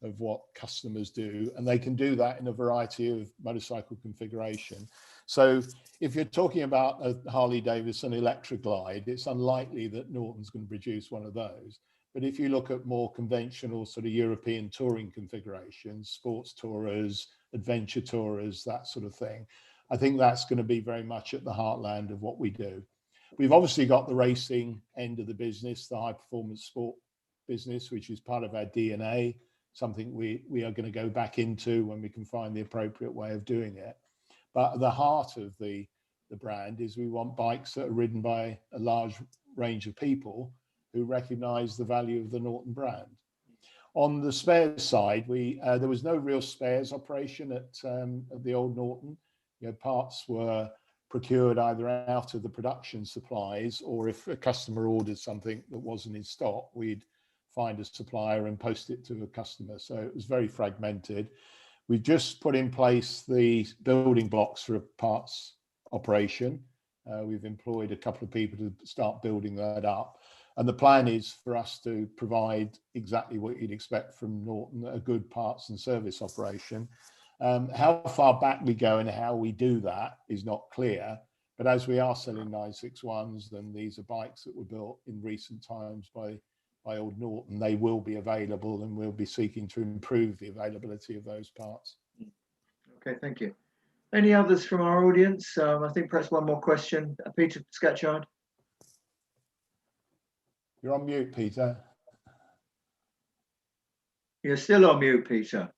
of what customers do, and they can do that in a variety of motorcycle configuration. So if you're talking about a Harley Davidson Electra Glide, it's unlikely that Norton's going to produce one of those. But if you look at more conventional sort of European touring configurations, sports tourers, adventure tourers, that sort of thing, I think that's going to be very much at the heartland of what we do. We've obviously got the racing end of the business, the high performance sport business, which is part of our DNA, something we are going to go back into when we can find the appropriate way of doing it. But at the heart of the brand is we want bikes that are ridden by a large range of people who recognize the value of the Norton brand. On the spares side, there was no real spares operation at the old Norton. Parts were procured either out of the production supplies, or if a customer ordered something that wasn't in stock, we'd find a supplier and post it to a customer. So it was very fragmented. We've just put in place the building blocks for a parts operation. We've employed a couple of people to start building that up. And the plan is for us to provide exactly what you'd expect from Norton, a good parts and service operation. How far back we go and how we do that is not clear. But as we are selling 961s, then these are bikes that were built in recent times by old Norton, they will be available, and we'll be seeking to improve the availability of those parts. Okay, thank you. Any others from our audience? I think perhaps one more question. Peter Scatchard. You're on mute, Peter. You're still on mute, Peter.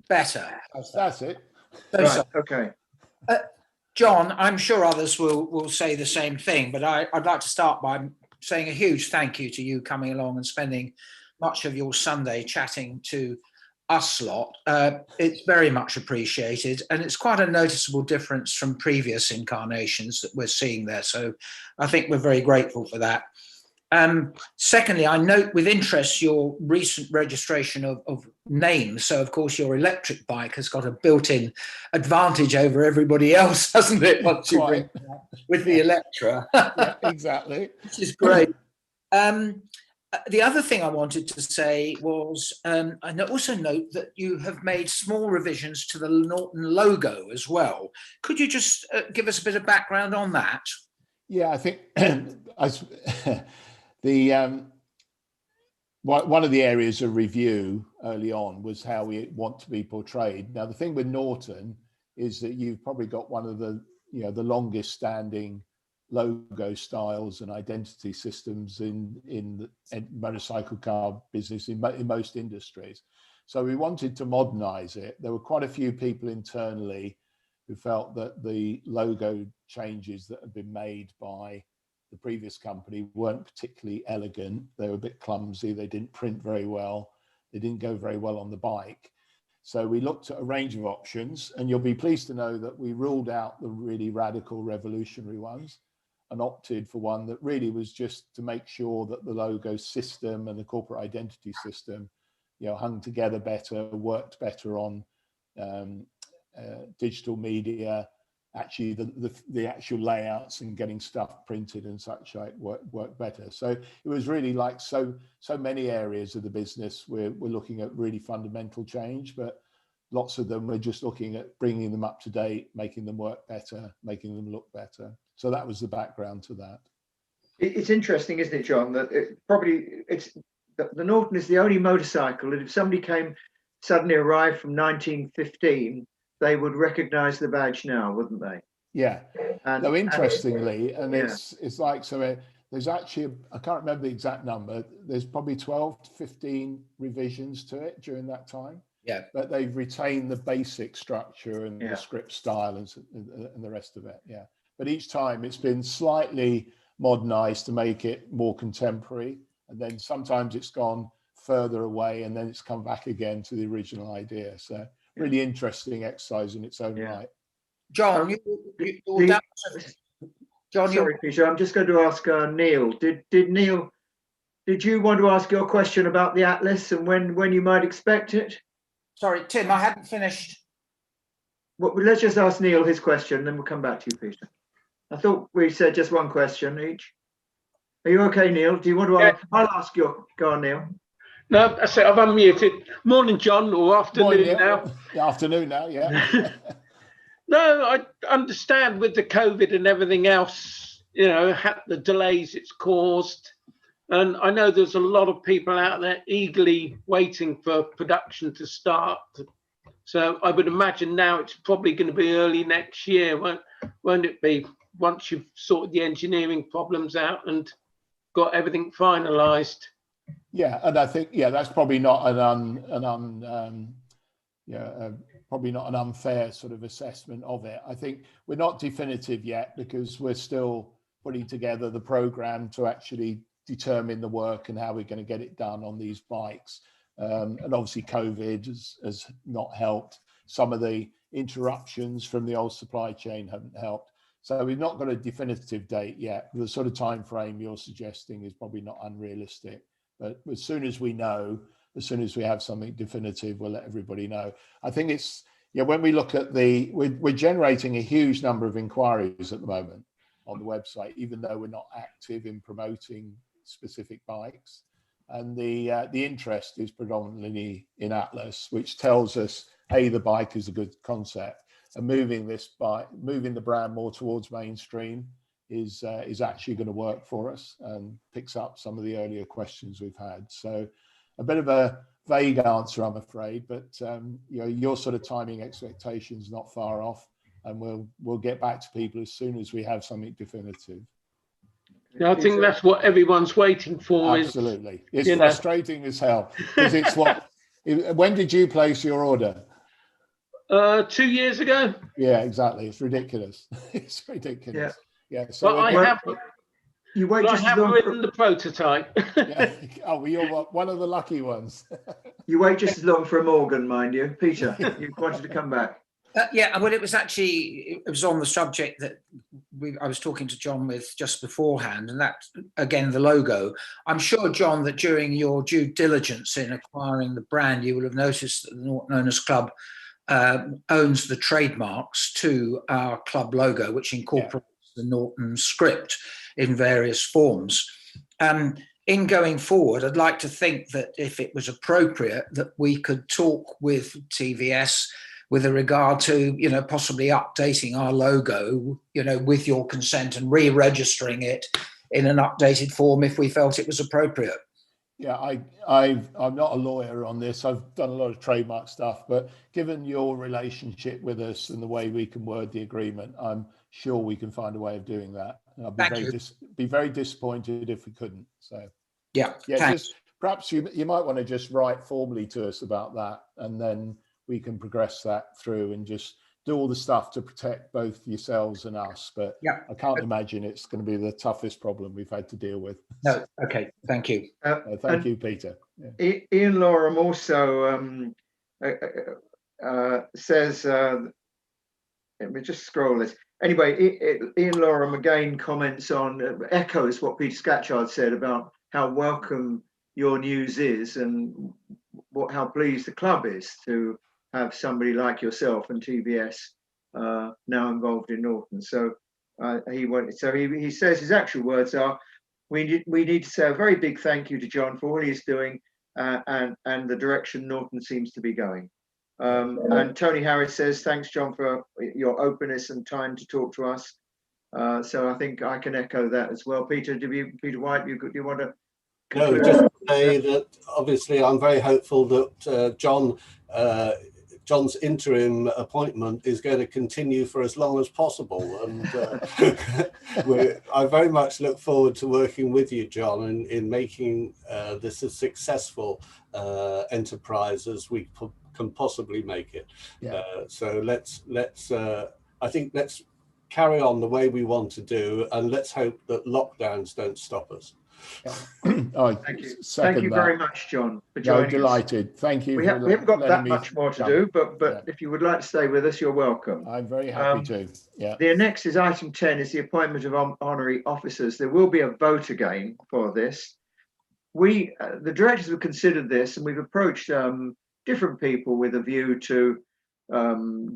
Better. That's it. Right, okay. John, I'm sure others will say the same thing, but I'd like to start by saying a huge thank you to you coming along and spending much of your Sunday chatting to us lot. It's very much appreciated, and it's quite a noticeable difference from previous incarnations that we're seeing there. So I think we're very grateful for that. Secondly, I note with interest your recent registration of names. So, of course, your electric bike has got a built-in advantage over everybody else, hasn't it? Once you bring it out with the Electra. Yeah, exactly. Which is great. The other thing I wanted to say was, I also note that you have made small revisions to the Norton logo as well. Could you just give us a bit of background on that? Yeah, I think one of the areas of review early on was how we want to be portrayed. Now, the thing with Norton is that you've probably got one of the longest standing logo styles and identity systems in the motorcycle car business in most industries. So we wanted to modernize it. There were quite a few people internally who felt that the logo changes that had been made by the previous company weren't particularly elegant. They were a bit clumsy. They didn't print very well. They didn't go very well on the bike. So we looked at a range of options, and you'll be pleased to know that we ruled out the really radical revolutionary ones and opted for one that really was just to make sure that the logo system and the corporate identity system, hung together better, worked better on digital media. Actually, the actual layouts and getting stuff printed and such like work better. So it was really like so many areas of the business we're looking at really fundamental change, but lots of them we're just looking at bringing them up to date, making them work better, making them look better. So that was the background to that. It's interesting, isn't it, John, that the Norton is the only motorcycle that if somebody suddenly arrived from 1915, they would recognize the badge now, wouldn't they? Yeah. Though interestingly, it's like, so there's actually, I can't remember the exact number, there's probably 12 to 15 revisions to it during that time. Yeah. But they've retained the basic structure and the script style and the rest of it. Yeah. But each time it's been slightly modernized to make it more contemporary. And then sometimes it's gone further away and then it's come back again to the original idea. So really interesting exercise in its own right. John, sorry, Peter, I'm just going to ask Neil. Neil, did you want to ask your question about the Atlas and when you might expect it? Sorry, Tim, I hadn't finished. Well, let's just ask Neil his question, then we'll come back to you, Peter. I thought we said just one question each. Are you okay, Neil? Do you want to? Yeah. I'll ask you. Go on, Neil. No, that's it. I've unmuted. Morning, John, or afternoon Morning, Neil. now. Afternoon now, yeah. No, I understand with the COVID and everything else, you know, the delays it's caused. And I know there's a lot of people out there eagerly waiting for production to start. So I would imagine now it's probably going to be early next year, won't it be, once you've sorted the engineering problems out and got everything finalised? Yeah, and I think that's probably not probably not an unfair sort of assessment of it. I think we're not definitive yet because we're still putting together the program to actually determine the work and how we're going to get it done on these bikes. And obviously COVID has not helped. Some of the interruptions from the old supply chain haven't helped. So we've not got a definitive date yet. The sort of time frame you're suggesting is probably not unrealistic. But as soon as we know, as soon as we have something definitive, we'll let everybody know. I think it's, when we look at we're generating a huge number of inquiries at the moment on the website, even though we're not active in promoting specific bikes. And the interest is predominantly in Atlas, which tells us, A, the bike is a good concept, and moving the brand more towards mainstream is actually going to work for us and picks up some of the earlier questions we've had. So a bit of a vague answer, I'm afraid, but your sort of timing expectations not far off, and we'll get back to people as soon as we have something definitive. Yeah, I think that's what everyone's waiting for. Absolutely. It's frustrating as hell because it's when did you place your order? 2 years ago. Yeah, exactly. It's ridiculous. It's ridiculous. Yeah. So but I have written the prototype. Yeah. Oh, well, you're one of the lucky ones. You wait just as long for a Morgan, mind you. Peter, you wanted to come back. Yeah, well, it was on the subject that I was talking to John with just beforehand, and that, again, the logo. I'm sure, John, that during your due diligence in acquiring the brand, you will have noticed that the Norton Owners Club owns the trademarks to our club logo, which incorporates the Norton script in various forms. In going forward, I'd like to think that if it was appropriate, that we could talk with TVS with a regard to, possibly updating our logo, with your consent and re-registering it in an updated form if we felt it was appropriate. Yeah, I'm not a lawyer on this. I've done a lot of trademark stuff, but given your relationship with us and the way we can word the agreement, I'm sure we can find a way of doing that. And I'd be very disappointed if we couldn't. So yeah, just perhaps you might want to just write formally to us about that, and then we can progress that through and just do all the stuff to protect both yourselves and us. But I can't imagine it's going to be the toughest problem we've had to deal with. No, okay, thank you. Thank you, Peter. Yeah. Ian Lorem also says, let me just scroll this. Anyway, Ian Lorem again comments on, echoes what Peter Scatchard said about how welcome your news is and how pleased the club is to have somebody like yourself and TVS now involved in Norton. So he says his actual words are, we need to say a very big thank you to John for all he's doing and the direction Norton seems to be going. And Tony Harris says, thanks, John, for your openness and time to talk to us. So I think I can echo that as well. Peter White, do you want to? No, just to say that obviously I'm very hopeful that John's interim appointment is going to continue for as long as possible, and I very much look forward to working with you, John, in making this a successful enterprise as we can possibly make it. Yeah. So let's carry on the way we want to do, and let's hope that lockdowns don't stop us. Yeah. Thank you. Thank you very much, John, for joining us. Delighted. Thank you. We haven't got that much more to do, but if you would like to stay with us, you're welcome. I'm very happy to. Yeah. The next is item 10, is the appointment of honorary officers. There will be a vote again for this. The directors have considered this, and we've approached different people with a view to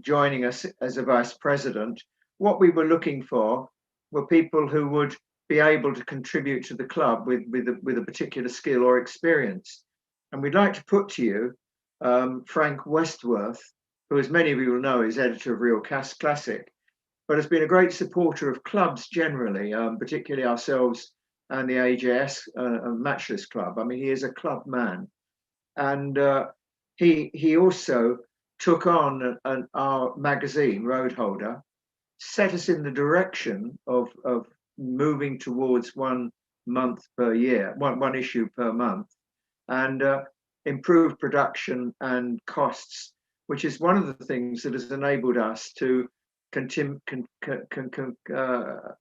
joining us as a vice president, what we were looking for were people who would be able to contribute to the club with a particular skill or experience. And we'd like to put to you Frank Westworth, who, as many of you will know, is editor of Real Classic, but has been a great supporter of clubs generally, particularly ourselves and the AJS Matchless Club. I mean, he is a club man. And he also took on our magazine, Roadholder, set us in the direction of moving towards 1 month per year, one issue per month, and improved production and costs, which is one of the things that has enabled us to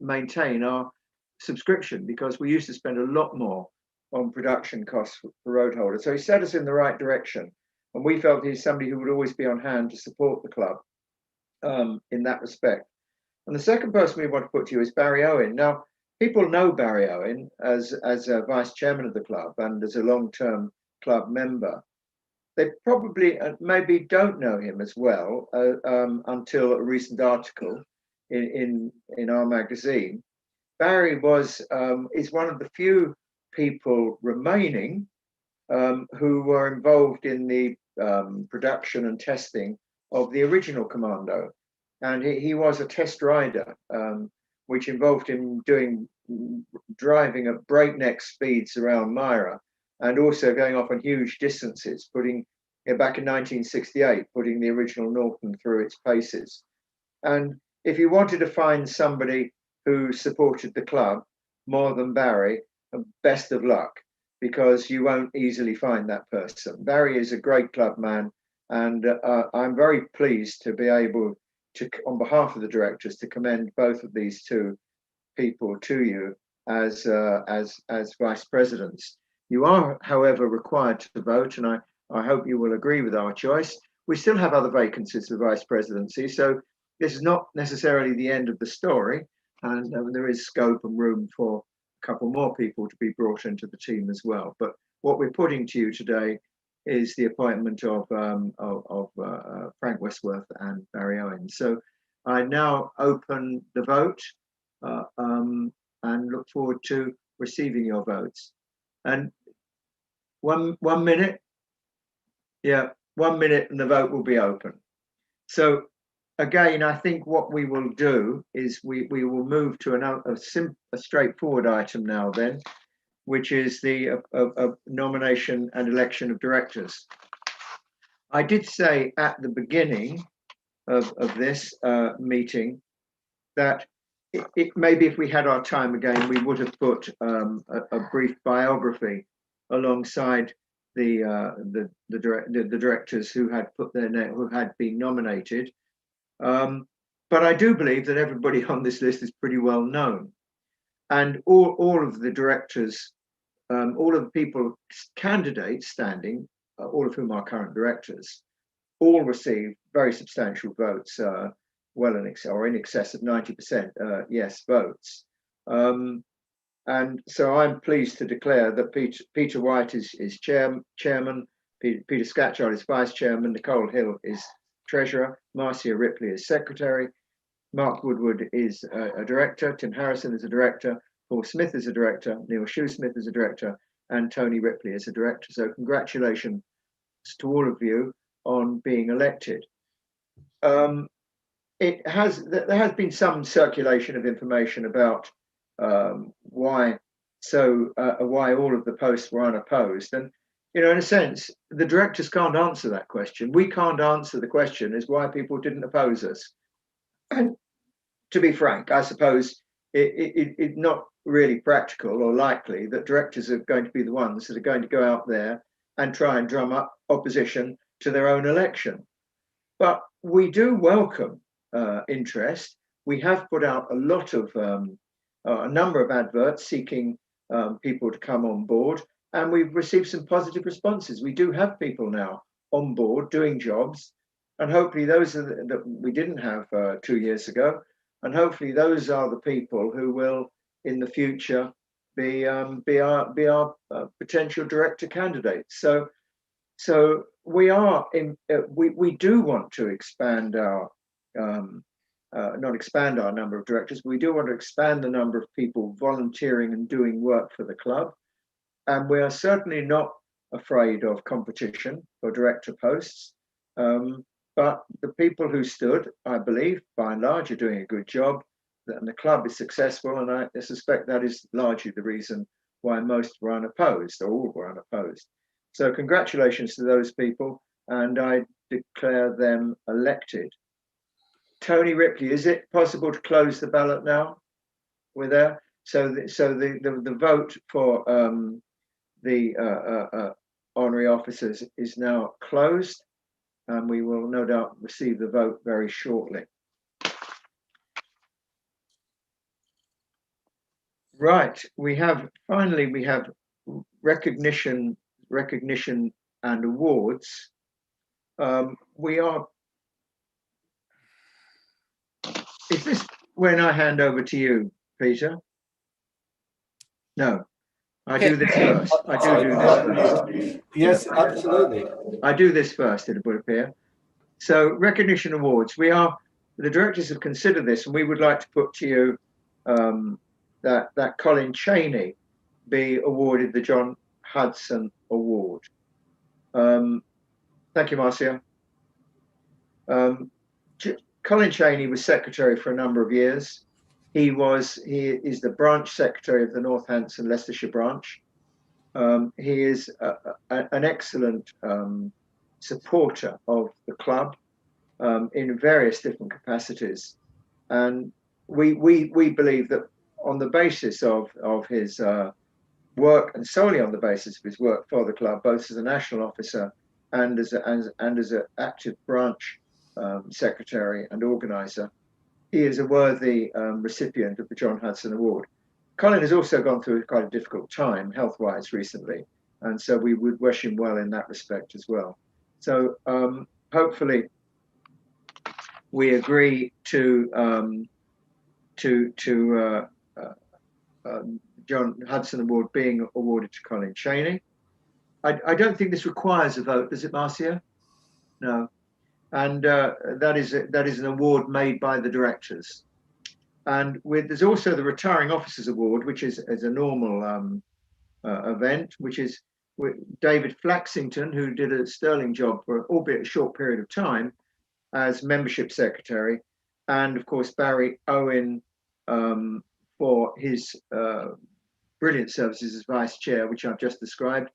maintain our subscription, because we used to spend a lot more on production costs for Roadholder. So he set us in the right direction, and we felt he's somebody who would always be on hand to support the club in that respect. And the second person we want to put to you is Barry Owen. Now, people know Barry Owen as a vice chairman of the club and as a long-term club member. They probably maybe don't know him as well until a recent article in our magazine. Barry is one of the few people remaining who were involved in the production and testing of the original Commando. And he was a test rider, which involved him driving at breakneck speeds around Myra, and also going off on huge distances, back in 1968, putting the original Norton through its paces. And if you wanted to find somebody who supported the club more than Barry, best of luck, because you won't easily find that person. Barry is a great club man, and I'm very pleased to be able to, on behalf of the directors, to commend both of these two people to you as vice presidents. You are, however, required to vote, and I hope you will agree with our choice. We still have other vacancies for vice presidency, so this is not necessarily the end of the story, and there is scope and room for a couple more people to be brought into the team as well. But what we're putting to you today is the appointment of Frank Westworth and Barry Owen. So I now open the vote and look forward to receiving your votes. And one minute, yeah, 1 minute and the vote will be open. So again, I think what we will do is we will move to a straightforward item now then, which is the nomination and election of directors. I did say at the beginning of this meeting that it maybe if we had our time again, we would have put a brief biography alongside the directors who had put their name, who had been nominated. But I do believe that everybody on this list is pretty well known. And all of the directors, all of the people, candidates standing, all of whom are current directors, all received very substantial votes, well in excess of 90% yes votes. And so I'm pleased to declare that Peter White is chairman, Peter Scatchard is vice chairman, Nicole Hill is treasurer, Marcia Ripley is secretary, Mark Woodward is a director, Tim Harrison is a director, Paul Smith is a director, Neil Shoesmith is a director, and Tony Ripley is a director. So congratulations to all of you on being elected. There has been some circulation of information about why all of the posts were unopposed, and in a sense, the directors can't answer that question. We can't answer the question as why people didn't oppose us. And to be frank, I suppose it's not really practical or likely that directors are going to be the ones that are going to go out there and try and drum up opposition to their own election. But we do welcome interest. We have put out a lot of a number of adverts seeking people to come on board, and we've received some positive responses. We do have people now on board doing jobs, and hopefully those are that we didn't have 2 years ago, and hopefully those are the people who will in the future be our potential director candidates. So we are in, we do want to expand our not expand our number of directors, but we do want to expand the number of people volunteering and doing work for the club. And we are certainly not afraid of competition for director posts. But the people who stood, I believe, by and large, are doing a good job, and the club is successful. And I suspect that is largely the reason why most were unopposed, or all were unopposed. So congratulations to those people, and I declare them elected. Tony Ripley, is it possible to close the ballot now? We're there. So the vote for the honorary officers is now closed, and we will no doubt receive the vote very shortly. Right, we have recognition and awards. We are. Is this when I hand over to you, Peter? No, I do this first. I do this first. Yes, absolutely. I do this first, it would appear. So recognition awards. The directors have considered this, and we would like to put to you that Colin Cheney be awarded the John Hudson Award. Thank you, Marcia. Colin Cheney was secretary for a number of years. He is the branch secretary of the Northampton Leicestershire branch. He is an excellent supporter of the club in various different capacities, and we believe that on the basis of his work, and solely on the basis of his work for the club, both as a national officer and as an active branch secretary and organizer, he is a worthy recipient of the John Hudson Award. Colin has also gone through quite a difficult time health-wise recently, and so we would wish him well in that respect as well. So hopefully we agree to John Hudson Award being awarded to Colin Cheney. I don't think this requires a vote, does it, Marcia? No. And that is an award made by the directors. And there's also the Retiring Officers Award, which is a normal event, which is David Flaxington, who did a sterling job for albeit a short period of time as membership secretary, and of course Barry Owen for his brilliant services as vice chair, which I've just described,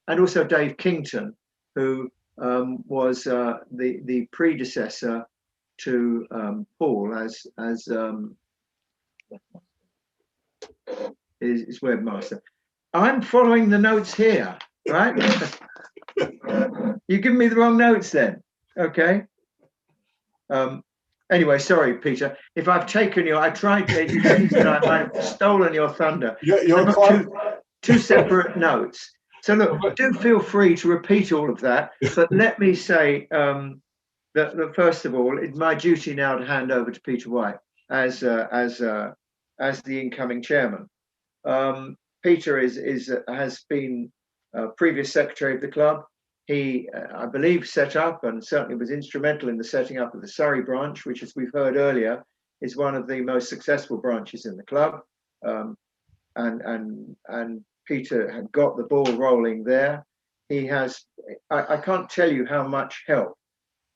and also Dave Kington, who was the predecessor to Paul as his webmaster. I'm following the notes here, right? You give me the wrong notes then, okay? Anyway, sorry, Peter. If I've taken you, I tried to, you said I might have stolen your thunder. You're quite... two separate notes. So look, do feel free to repeat all of that, but let me say that first of all, it's my duty now to hand over to Peter White as the incoming chairman. Peter has been previous secretary of the club. He, I believe, set up and certainly was instrumental in the setting up of the Surrey branch, which, as we've heard earlier, is one of the most successful branches in the club. And Peter had got the ball rolling there. He has, I can't tell you how much help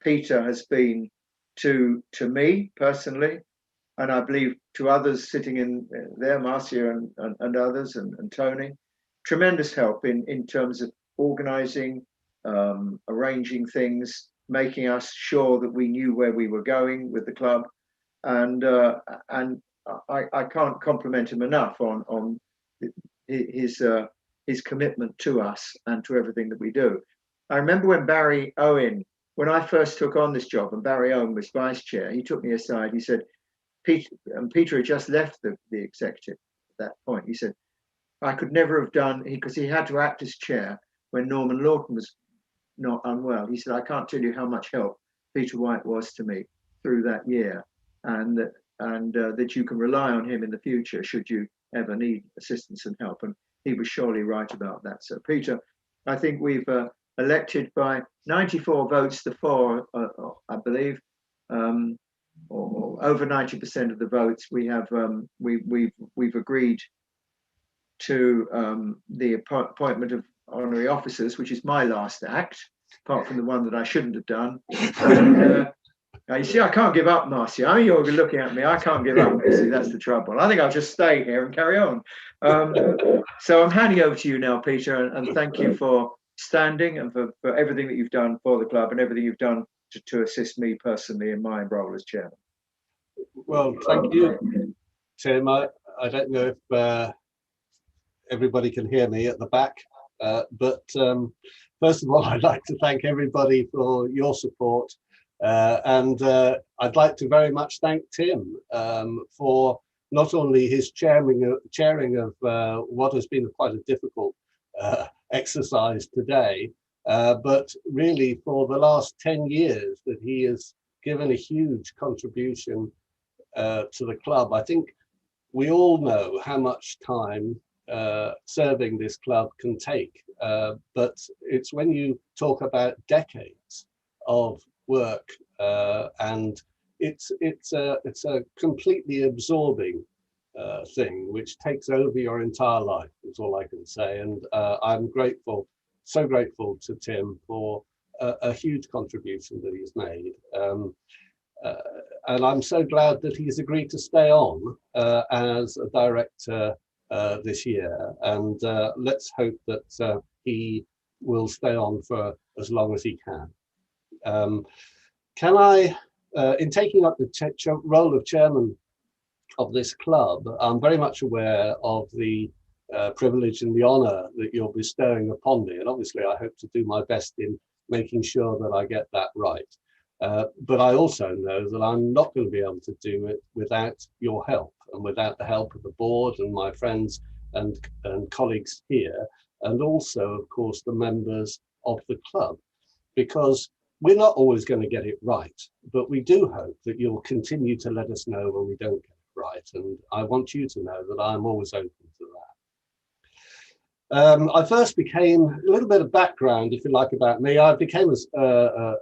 Peter has been to me personally, and I believe to others sitting in there, Marcia and others, and Tony. Tremendous help in terms of organising, arranging things, making us sure that we knew where we were going with the club, and I can't compliment him enough on his commitment to us and to everything that we do. I remember when Barry Owen, when I first took on this job, and Barry Owen was vice chair, he took me aside. He said, Peter had just left the executive at that point. He said, I could never have done, because he had to act as chair when Norman Norton was not unwell. He said, I can't tell you how much help Peter White was to me through that year, and that you can rely on him in the future should you ever need assistance and help. And he was surely right about that. So Peter, I think we've elected by 94 votes to 4, I believe, or over 90% of the votes. We have we've agreed to the appointment of honorary officers, which is my last act, apart from the one that I shouldn't have done. And, you see, I can't give up, Marcia. I mean, you're looking at me. I can't give up. You see, that's the trouble. I think I'll just stay here and carry on. So I'm handing over to you now, Peter, and thank you for standing and for everything that you've done for the club and everything you've done to assist me personally in my role as chairman. Well, thank you, Tim. I don't know if everybody can hear me at the back, but first of all, I'd like to thank everybody for your support. And I'd like to very much thank Tim for not only his chairing of what has been quite a difficult exercise today, but really for the last 10 years that he has given a huge contribution to the club. I think we all know how much time serving this club can take, but it's when you talk about decades of work, and it's a completely absorbing thing which takes over your entire life, is all I can say. And I'm grateful, so grateful to Tim for a huge contribution that he's made, and I'm so glad that he's agreed to stay on as a director this year, and let's hope that he will stay on for as long as he can. Can I, in taking up the role of chairman of this club, I'm very much aware of the privilege and the honour that you're bestowing upon me, and obviously I hope to do my best in making sure that I get that right. But I also know that I'm not going to be able to do it without your help and without the help of the board and my friends and colleagues here, and also, of course, the members of the club, because we're not always going to get it right, but we do hope that you'll continue to let us know when we don't get it right. And I want you to know that I'm always open to that. I first became, a little bit of background, if you like, about me. I became a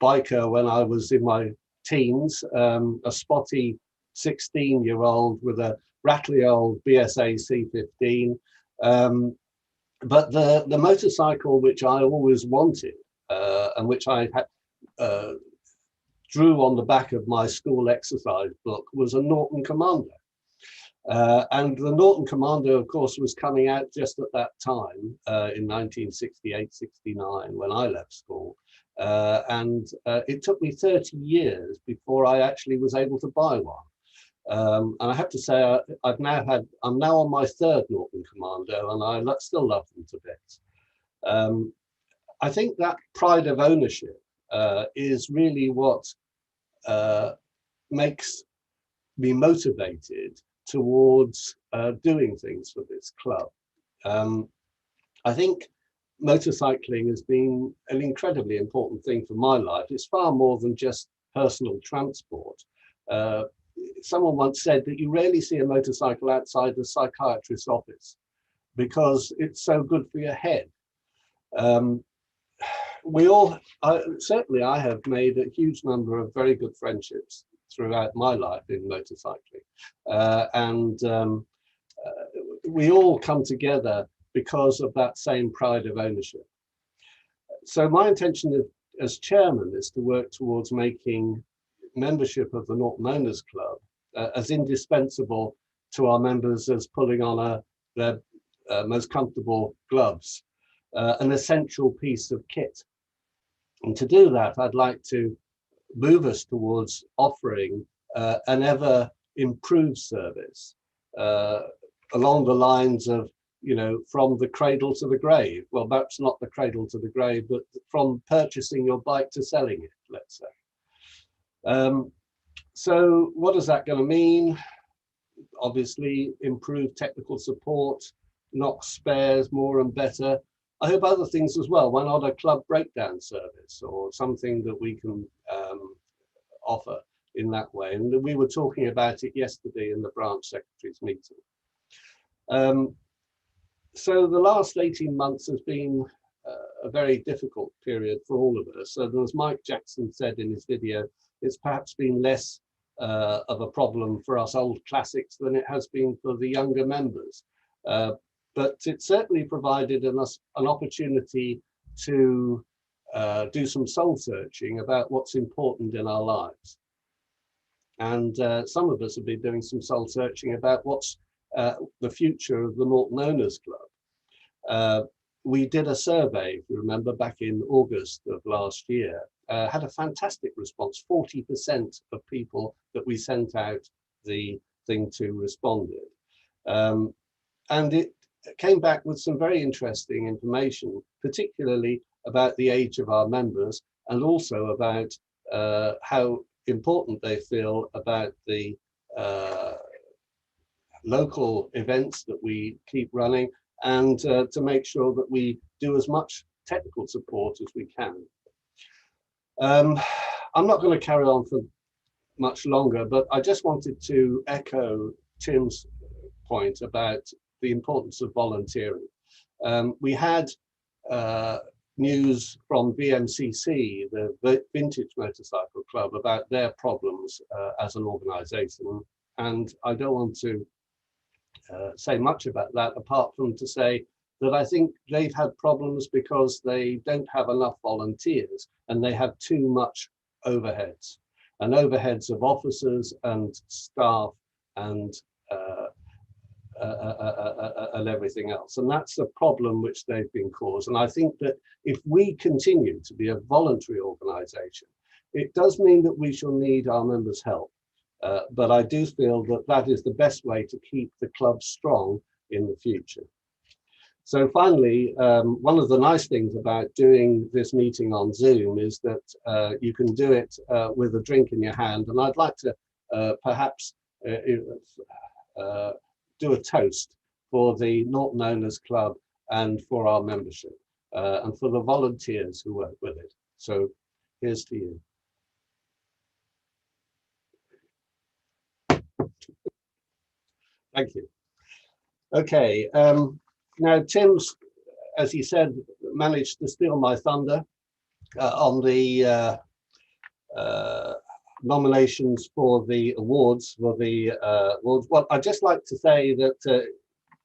biker when I was in my teens, a spotty 16-year-old with a rattly old BSA C15. But the motorcycle which I always wanted, and which I had, drew on the back of my school exercise book, was a Norton Commander. And the Norton Commander, of course, was coming out just at that time, in 1968-69, when I left school. And it took me 30 years before I actually was able to buy one. And I have to say, I'm now on my third Norton Commander, and I still love them to bits. I think that pride of ownership is really what makes me motivated towards doing things for this club. I think motorcycling has been an incredibly important thing for my life. It's far more than just personal transport. Someone once said that you rarely see a motorcycle outside the psychiatrist's office because it's so good for your head. Certainly I have made a huge number of very good friendships throughout my life in motorcycling. And we all come together because of that same pride of ownership. So my intention as chairman is to work towards making membership of the Norton Owners Club as indispensable to our members as pulling on their most comfortable gloves, an essential piece of kit. And to do that, I'd like to move us towards offering an ever improved service along the lines of, from the cradle to the grave. Well, perhaps not the cradle to the grave, but from purchasing your bike to selling it, let's say. So what is that going to mean? Obviously, improved technical support, NOC spares more and better. I hope other things as well. Why not a club breakdown service or something that we can offer in that way? And we were talking about it yesterday in the branch secretaries meeting. So the last 18 months has been a very difficult period for all of us. And as Mike Jackson said in his video, it's perhaps been less of a problem for us old classics than it has been for the younger members. But it certainly provided us an opportunity to do some soul searching about what's important in our lives. And some of us have been doing some soul searching about what's the future of the Norton Owners Club. We did a survey, if you remember, back in August of last year, had a fantastic response. 40% of people that we sent out the thing to responded. And it came back with some very interesting information, particularly about the age of our members, and also about how important they feel about the local events that we keep running, and to make sure that we do as much technical support as we can. I'm not going to carry on for much longer, but I just wanted to echo Tim's point about the importance of volunteering. We had news from VMCC, the Vintage Motorcycle Club, about their problems as an organisation, and I don't want to say much about that, apart from to say that I think they've had problems because they don't have enough volunteers and they have too much overheads, and overheads of officers and staff and everything else. And that's a problem which they've been caused. And I think that if we continue to be a voluntary organisation, it does mean that we shall need our members' help. But I do feel that that is the best way to keep the club strong in the future. So finally, one of the nice things about doing this meeting on Zoom is that you can do it with a drink in your hand. And I'd like to perhaps do a toast for the Norton Owners Club and for our membership and for the volunteers who work with it. So here's to you. Thank you. Okay, now Tim's, as he said, managed to steal my thunder on the nominations for the awards. Well, I'd just like to say that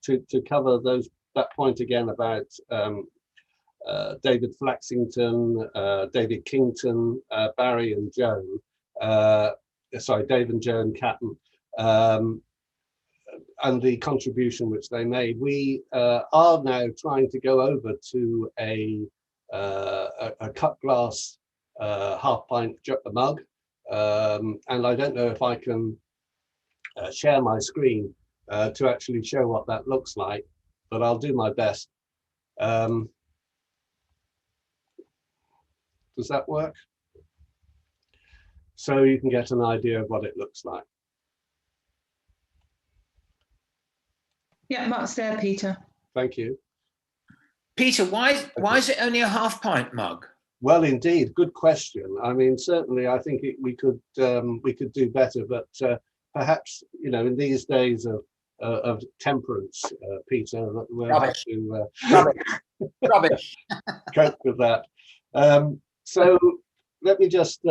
to cover that point again about David Flaxington, David Kington, Barry and Joe, sorry, Dave and Joe and Catton, and the contribution which they made. We are now trying to go over to a cut glass half pint mug, and I don't know if I can share my screen to actually show what that looks like, but I'll do my best. Does that work? So you can get an idea of what it looks like. Yeah, Mark's there, Peter. Thank you. Peter, why is it only a half pint mug? Well, indeed, good question. I mean, certainly, I think we could do better, but perhaps, you know, in these days of temperance, Peter, we'll have to Rubbish. cope with that. So let me just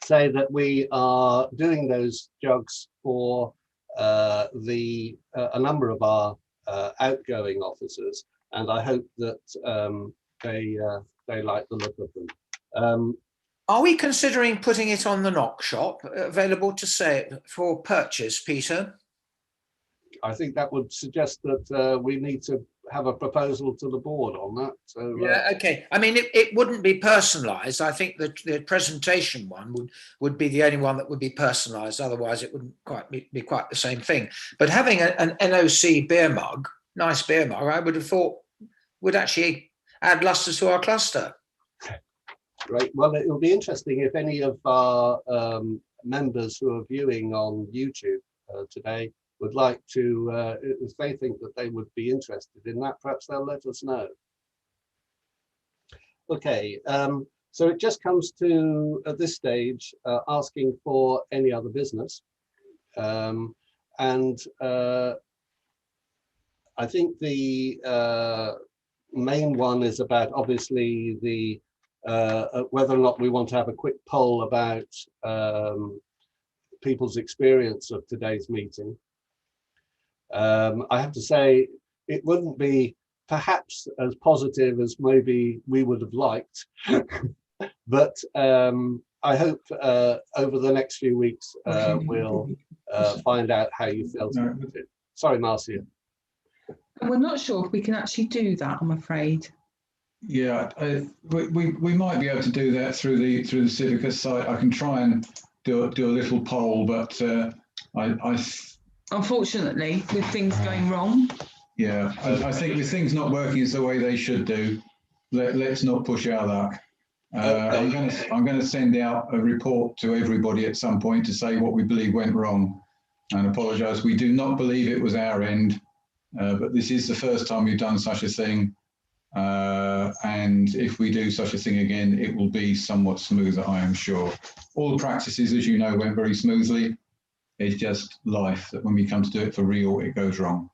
say that we are doing those jugs for a number of our outgoing officers, and I hope that they like the look of them. Are we considering putting it on the NOC shop, available to say for purchase, Peter? I think that would suggest that we need to have a proposal to the board on that. So yeah, okay. I mean, it wouldn't be personalised. I think that the presentation one would be the only one that would be personalised. Otherwise, it wouldn't quite be quite the same thing. But having an NOC beer mug, nice beer mug, I would have thought would actually add lustre to our cluster. Great. Well, it will be interesting if any of our members who are viewing on YouTube today would like to, if they think that they would be interested in that, perhaps they'll let us know. Okay, so it just comes to, at this stage, asking for any other business. And I think the main one is about obviously the whether or not we want to have a quick poll about people's experience of today's meeting. I have to say it wouldn't be perhaps as positive as maybe we would have liked, but I hope over the next few weeks we'll find out how you felt about it. Sorry, Marcia. We're not sure if we can actually do that, I'm afraid. Yeah, we might be able to do that through the Civica site. I can try and do a little poll, but unfortunately, with things going wrong. Yeah, I think with things not working as the way they should do, let's not push our luck. I'm going to send out a report to everybody at some point to say what we believe went wrong, and apologise. We do not believe it was our end, but this is the first time we've done such a thing. And if we do such a thing again, it will be somewhat smoother, I am sure. All the practices, as you know, went very smoothly. It's just life that when we come to do it for real, it goes wrong.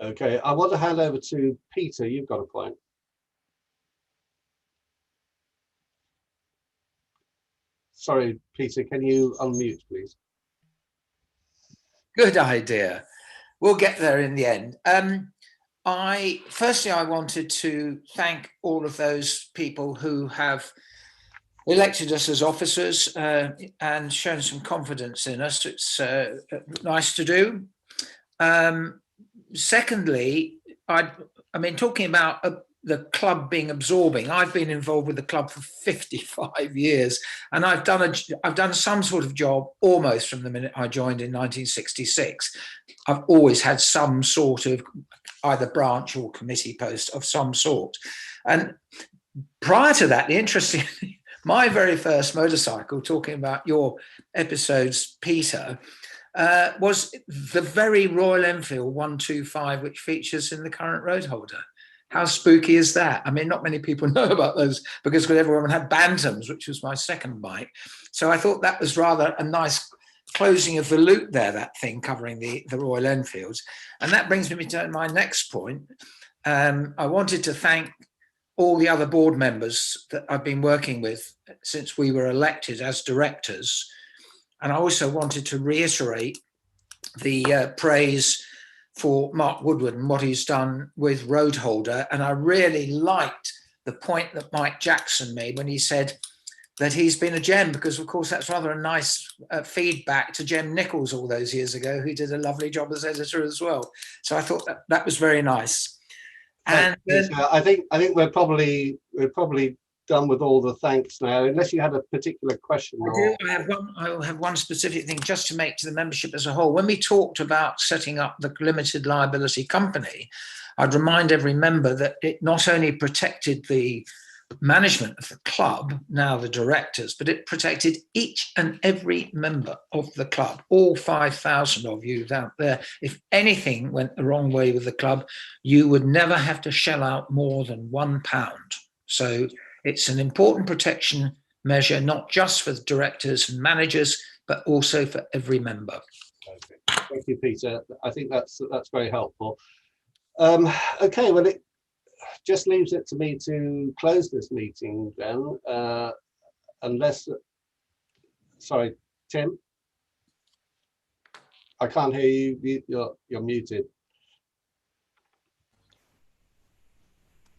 Okay, I want to hand over to Peter. You've got a point. Sorry, Peter, can you unmute, please? Good idea. We'll get there in the end. Firstly, I wanted to thank all of those people who have elected us as officers and shown some confidence in us. It's nice to do. Secondly, I mean, talking about the club being absorbing, I've been involved with the club for 55 years, and I've done some sort of job almost from the minute I joined in 1966. I've always had some sort of either branch or committee post of some sort. And prior to that, interestingly, my very first motorcycle, talking about your episodes, Peter, was the very Royal Enfield 125, which features in the current road holder. How spooky is that? I mean, not many people know about those because everyone had Bantams, which was my second bike. So I thought that was rather a nice closing of the loop there, that thing covering the Royal Enfields. And that brings me to my next point. I wanted to thank all the other board members that I've been working with since we were elected as directors. And I also wanted to reiterate the praise for Mark Woodward and what he's done with Roadholder. And I really liked the point that Mike Jackson made when he said that he's been a gem, because of course that's rather a nice feedback to Jem Nichols all those years ago, who did a lovely job as editor as well. So I thought that was very nice. And I think we're probably done with all the thanks now, unless you had a particular question. I will have one specific thing just to make to the membership as a whole. When we talked about setting up the limited liability company, I'd remind every member that it not only protected the management of the club, now the directors, but it protected each and every member of the club, all 5,000 of you out there. If anything went the wrong way with the club, you would never have to shell out more than £1. So it's an important protection measure, not just for the directors and managers, but also for every member. Okay. Thank you, Peter. I think that's very helpful. Okay, well, it just leaves it to me to close this meeting then, unless, sorry, Tim? I can't hear you, you're muted.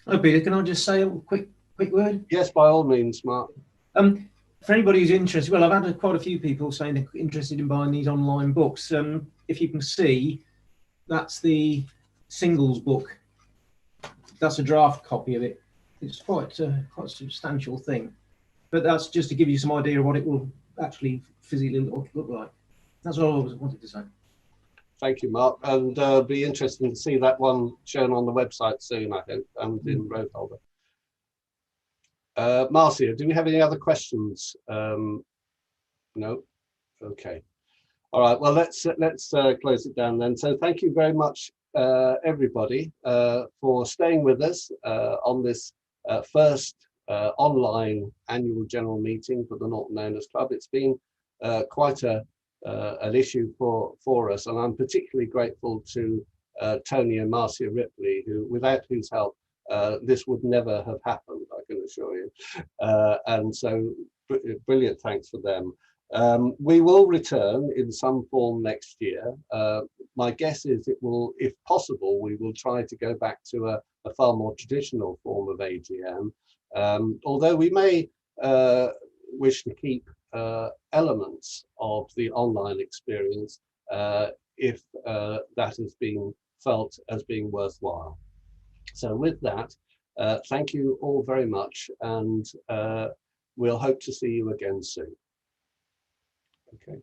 Oh, Peter, can I just say a quick word? Yes, by all means, Mark. For anybody who's interested, well, I've had quite a few people saying they're interested in buying these online books. If you can see, that's the singles book. That's a draft copy of it. It's quite a substantial thing, but that's just to give you some idea of what it will actually physically look like. That's all I wanted to say. Thank you, Mark, and be interesting to see that one shown on the website soon, I hope, and in Roadholder. Marcia, do we have any other questions? No. Okay. All right. Well, let's close it down then. So thank you very much, everybody, for staying with us on this first online annual general meeting for the Norton Owners Club. It's been quite an issue for us, and I'm particularly grateful to Tony and Marcia Ripley, without whose help this would never have happened, I can assure you. And so brilliant thanks for them. We will return in some form next year. My guess is it will, if possible, we will try to go back to a far more traditional form of AGM, although we may wish to keep elements of the online experience if that has been felt as being worthwhile. So with that, thank you all very much, and we'll hope to see you again soon. Okay.